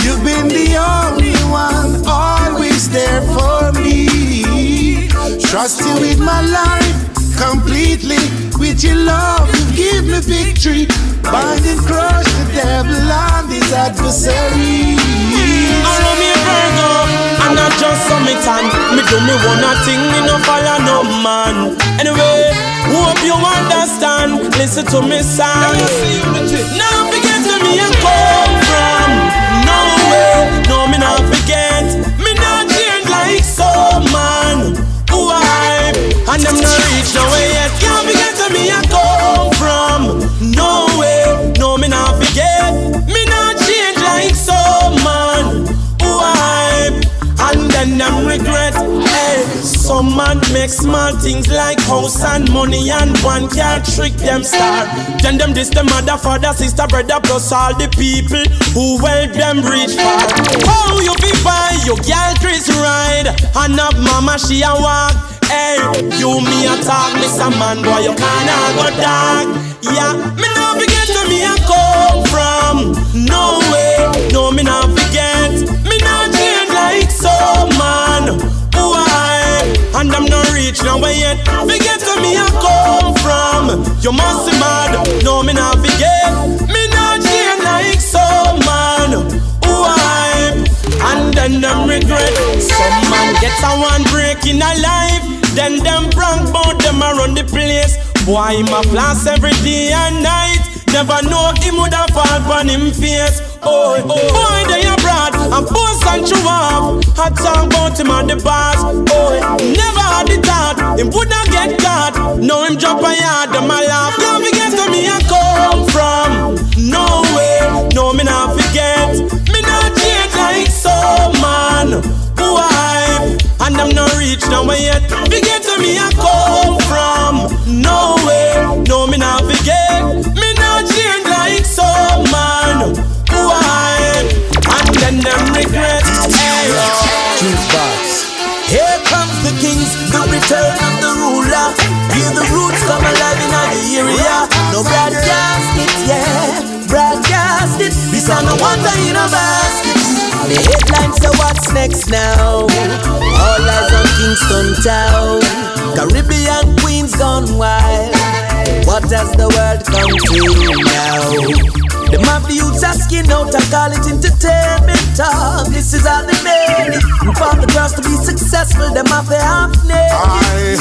You've been the only one, always there for me. Trust you with my life completely. With your love you give me victory. Bind and crush the devil and his adversaries. Allow me a Virgo, and not just summit and me do me one thing, me no follow no man. Anyway, hope you understand. Listen to me song. Now forget where me I come from. No way, no me not forget. Me not change like some man. Who I and them not reach nowhere yet. Can't forget where me I come from. No way, no me not forget. Me not change like some man. Who I and then them regret. Hey, some man make small things like house and money and one can't trick them star. Then them this the mother, father, sister, brother plus all the people who help them reach far. Oh, you be buy your girl Chris ride and up mama she a walk. Hey, you me a talk, Mr. Man, boy you can't go dark. Yeah, me not forget where me a come from. No way, no me not forget. Me not change like some man. Who I and I'm not reach nowhere yet. Forget where me a come from. You must be mad. No me not forget. Me not change like some man. Who I and then them regret. Some man gets a one break in a life. Then them prank bout them around the place. Boy him a flash every day and night. Never know him woulda fall on him face. Oh, boy they abroad and boss and show off. I talk about him at the bars. Oh, never had the thought him woulda get caught. Now him drop a yard them a laugh. Don't forget where me I come from. No way, no me not forget. Me not change like some man. Who I and I'm not reach nowhere yet. Forget where me I come from. No way, no me not forget. Me not change like some man. Who I and then them regret. Hey, here comes the kings, the return of the ruler. Hear the roots come alive in the area. No broadcast it, yeah, broadcast it. This on the water in a basket. The headlines say what's next now. All eyes on Kingston Town. Caribbean queens gone wild. What has the world come to now? The map the youths asking out and call it entertainment talk. This is all they made it. And for the girls to be successful, them have their half naked.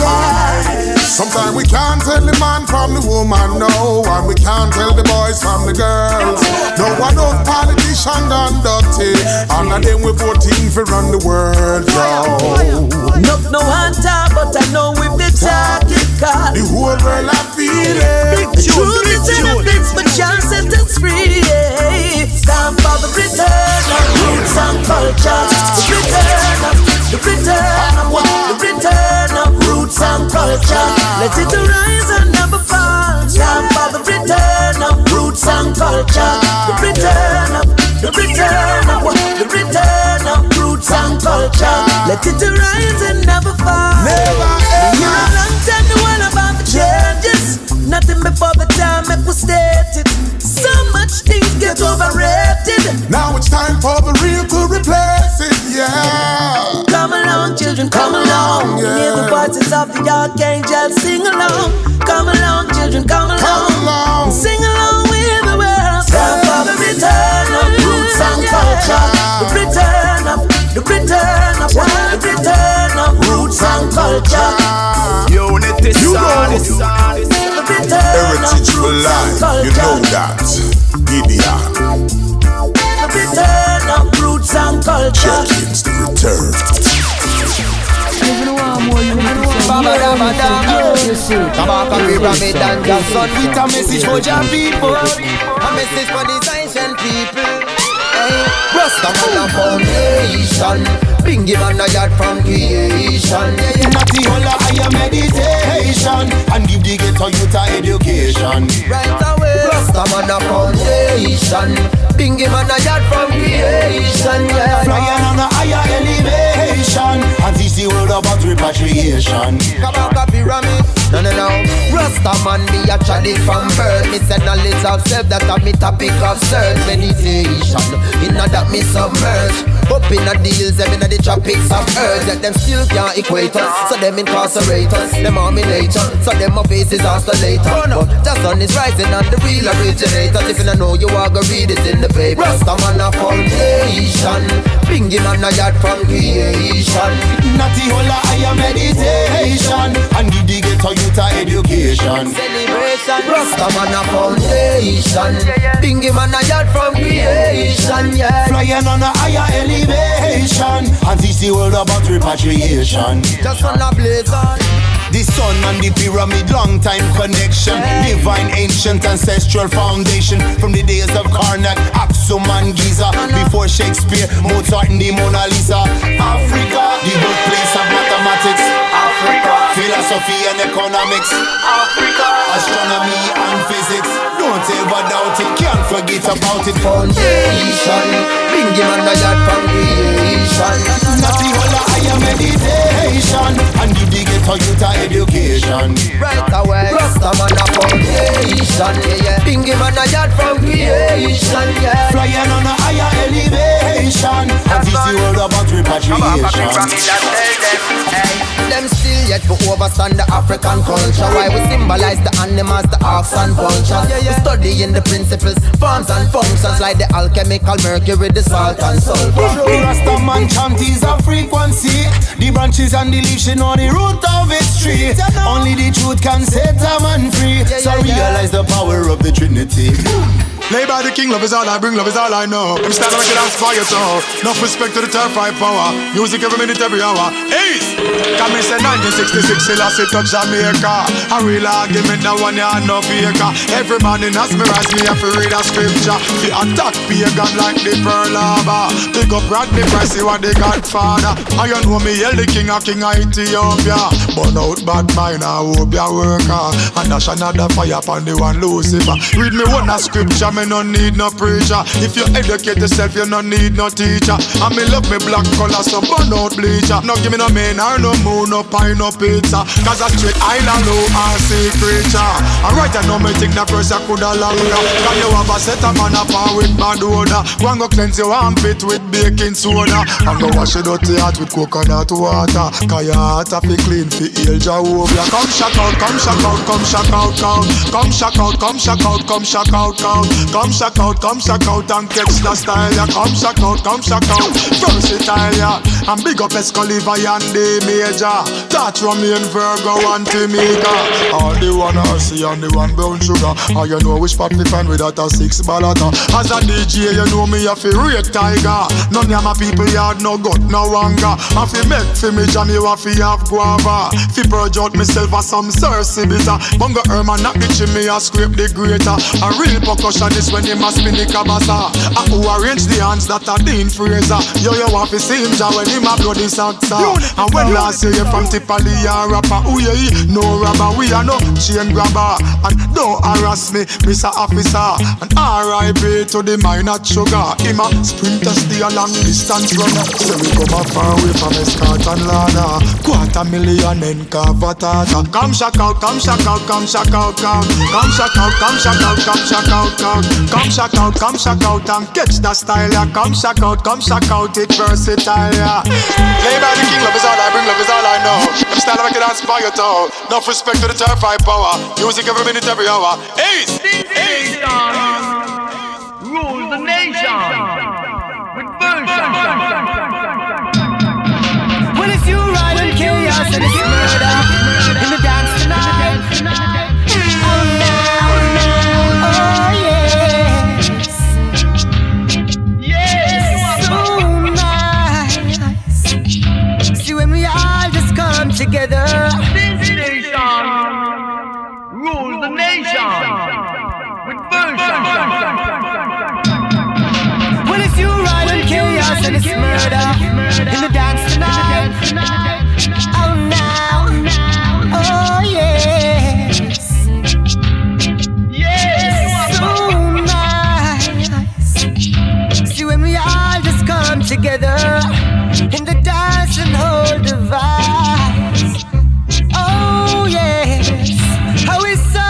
Sometimes we can't tell the man from the woman, no. And we can't tell the boys from the girls. No one of politicians gone dirty. And of them we voting for run the world, yo. No one talk, but I know if they talk it cause the whole world I feel it. The truth is benefits, but y'all set us free. Stand for the return of roots and culture. The return of roots and culture. Let it arise and never fall. Stand for the return of roots and culture. The return of roots and culture. Let it arise and never fall. Never ever. You know long time the one about the changes. Nothing before the time it was stated. So much things get overrated. Now it's time for the real to replace it, yeah. Come along, children, come along. Yeah. Hear the voices of the archangels sing along. Come along, children, come along. Sing along with the world. Time for the return of roots and culture. The return of roots and culture. Unity sound. The return Heritage for life, you know that. culture. Against the return. Kabaka pyramid and Johnson with a message for your people. A message for the Asian people. Hey, Rastaman a foundation. Bingy man a yard from creation. Natty holla higher meditation and give the ghetto youth a education. Right away, Rastaman a foundation. Bingy man a yard from creation. Flying on a higher elevation and teach the world about repatriation. Kabaka pyramid. No. Rastaman be a chalice from birth. Me say knowledge of self, that a me topic of search. Meditation, inna that me submerge. Up inna the hills, them inna the tropics of earth. Yet them still can't equate us, so them incarcerate us. Them army nature, so them my faces are still later. But the sun is rising and the real originators. If you don't know, you are gonna read it in the paper. Rastaman a foundation. Bingy man a yard from creation. Natty holla higher meditation and give the ghetto youth a education. Celebration. Rastaman a foundation. Bingy man a yard from creation. Flying on a higher elevation and teach the world about repatriation. Just on a blazer. The sun and the pyramid, long time connection. Divine, ancient, ancestral foundation. From the days of Karnak, Aksum and Giza. Before Shakespeare, Mozart and the Mona Lisa. Africa, the birthplace of mathematics. Africa, philosophy and economics. Africa, astronomy and physics. Don't ever doubt it, can't forget about it. Foundation, Bingy man a yard from creation. Natty holla higher meditation and give the ghetto youth a education. Right away, Rastaman a foundation. Bingy man a yard from creation. Flying on a higher elevation and teach the world about repatriation. Them still yet to overstand the African culture. Why we symbolize the animals, the ox and vultures. We studying the principles, forms and functions, like the alchemical mercury, the salt and sulfur. Rastaman chant is a frequency. The branches and the leaves, you know the root of its tree. Only the truth can set a man free. So realize the power of the Trinity. Play by the king, love is all I bring, love is all I know. I'm standing like an ass fire so enough respect to the turf 5 power. Music every minute, every hour. Ace! Come in say 1966, still I sit touch Jamaica. A real argument, now one yard no faker. Every man in us mirrors me have to read a scripture. The attack pagan like the Pearl Harbor. Pick up Rodney Price, you are the Godfather. I you know me, yell the king of Ethiopia. Burn out bad mind, I hope you work hard. And dash another fire upon the one Lucifer. Read me one a scripture, me no need no preacher. If you educate yourself, you no need no teacher. And me love me black color, so burn out bleacher. No give me no man or no moon, no pie, no pizza. Cause I straight island low and sea creature. Alright, I know me think that first I coulda longer. Cause you have a set of man up with bad odor. Go and go cleanse your armpit with baking soda. And go wash your dirty heart with coconut water. Cause your heart a fi clean fi heal Jehovah. Come shock out, come shock out, come shock out, count. Come shock out, come shock out, come shock out, count. Come shock out and catch the style, yeah. Come shock out, versatile, yeah. And big up Escaliva and the Major. Touch Romeo and Virgo and Timika. All the one RC and the one brown sugar. And you know which part we find without a 6 ballata. As a DJ, you know me a fi rate tiger. None of my people yard no gut, no anger. And fi make fi me jam, you a fi have guava. Fi purge out myself as some Cersei bitter. Bunga Herman knock the chimney and scrape the grater. A real percussionist when he must spin the cabasa. And who arrange the hands that are Dean Fraser. Yo have to see him ja when him a bloody saksa. And when last year you from Tipali and rapper. Who you no robber, we are no chain grabber. And don't harass me, Mr. Officer. And R.I.P. to the minor sugar. Him a sprinter stay a long distance runner. So we come a far away from Escort and Lana. 250,000 in Cavatata. Come shock out, come shock out, come shock out, count. Come shock out, come shock out, come shock out, count. Come shock out and catch the style, yeah. Come shock out, it versatile, yeah. Play by the king, love is all I bring, love is all I know. I'm style make it dance by your toe. Enough respect to the turf 5 power. Music every minute, every hour. Ace! Rules the nation with version. Well, if you ride in chaos and it's murder in the dance tonight. together in the dance and hold the vibes. Oh yes, how it's so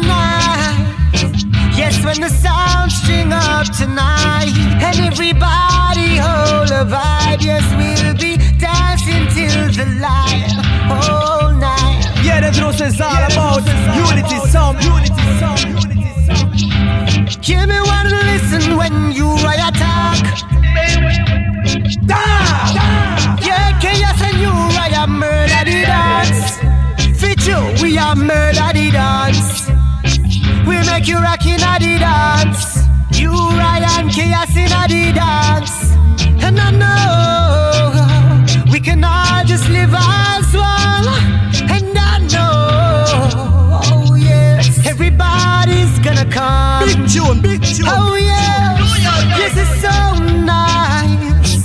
nice. Yes, when the sound string up tonight and everybody hold a vibe. Yes, we'll be dancing till the light all night. Yeah, that's what it's all about. Unity sound, unity sound, unity sound. Hear me want to listen when you attack. Yeah, chaos and you I murder the dance. Fit you, we are murder the dance. We make you rock in the dance. You and chaos in the dance. And I know we can all just live as one. And I know, oh yes, everybody's gonna come. Big tune, big tune. Oh yes, this is so nice.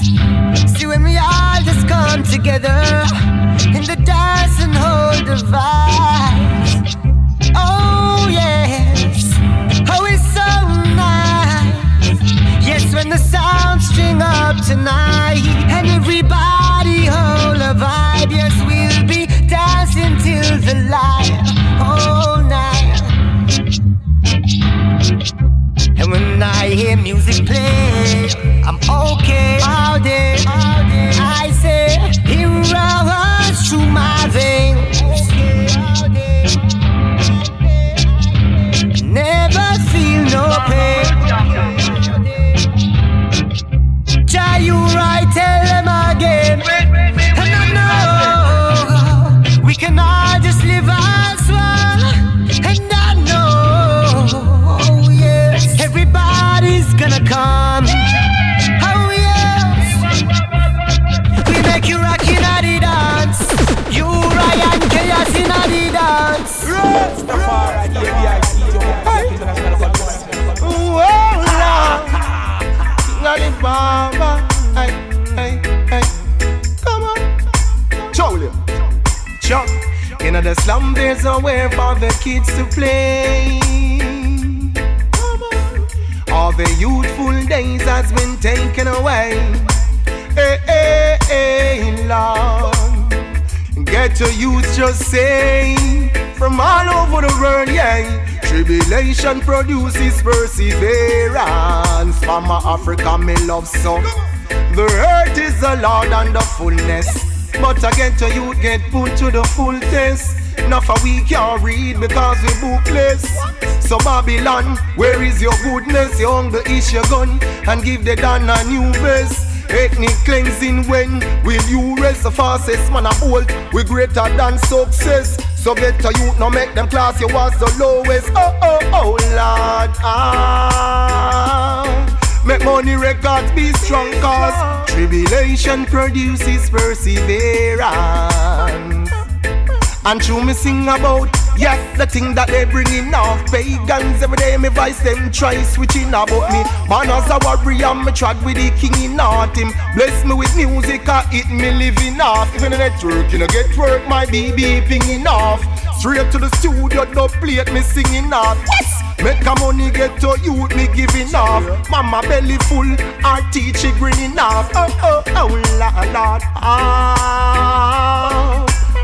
See when we all just come together in the dance and hold the vibes. Oh yes, oh it's so nice. Yes, when the sound string up tonight and everybody hold a vibe. Yes, we'll be dancing till the light all night. And when I hear music play, I'm okay all day. I say it runs through my veins. Never feel no pain. Try you right, tell them again. And I know we can all just live as one. And I know, oh yes, everybody's gonna come. Oh yes, we make you rock in the dance. You Ryan chaos in the dance. Alibaba, hey, come on, show you. Chuck, in the slum there's nowhere for the kids to play. Come on, all the youthful days has been taken away. Hey, Lord, get to youth just say from all over the world, yeah. Tribulation produces perseverance. From Africa, me love so. The earth is the Lord and the fullness. But again to you get put to the full test. Enough a we can't read because we bookless. So Babylon, where is your goodness? You hunger is your gun and give the Dan a new vest. Ethnic cleansing, when will you rest? The fastest man a bolt, we greater than success. So get to you, no make them class you was the lowest. Oh Lord, make money records be strong cause tribulation produces perseverance. And true me sing about, yes, the thing that they bringing off. Pagans every day me vice them try switching about me. Man as a warrior me trod with the king in heart him. Bless me with music or it me living off. Even the network you know get work my BB pinging off. Straight to the studio no plate me singing off. Yes! Make a money get to youth me giving off. Mama belly full, our teacher grinning off. Oh Lord.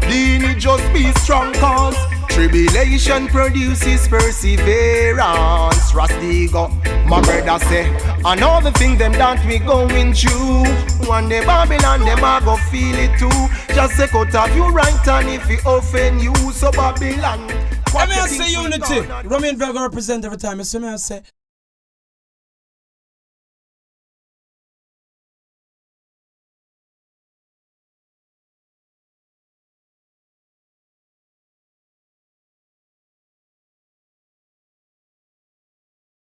Dini just be strong cause tribulation produces perseverance. Rastigo, my brother say, and all the things them that we going through. One day Babylon them a go feel it too. Just say cut off your right hand if it offend you. So Babylon, I may say unity. Roman Vega represent every time. I say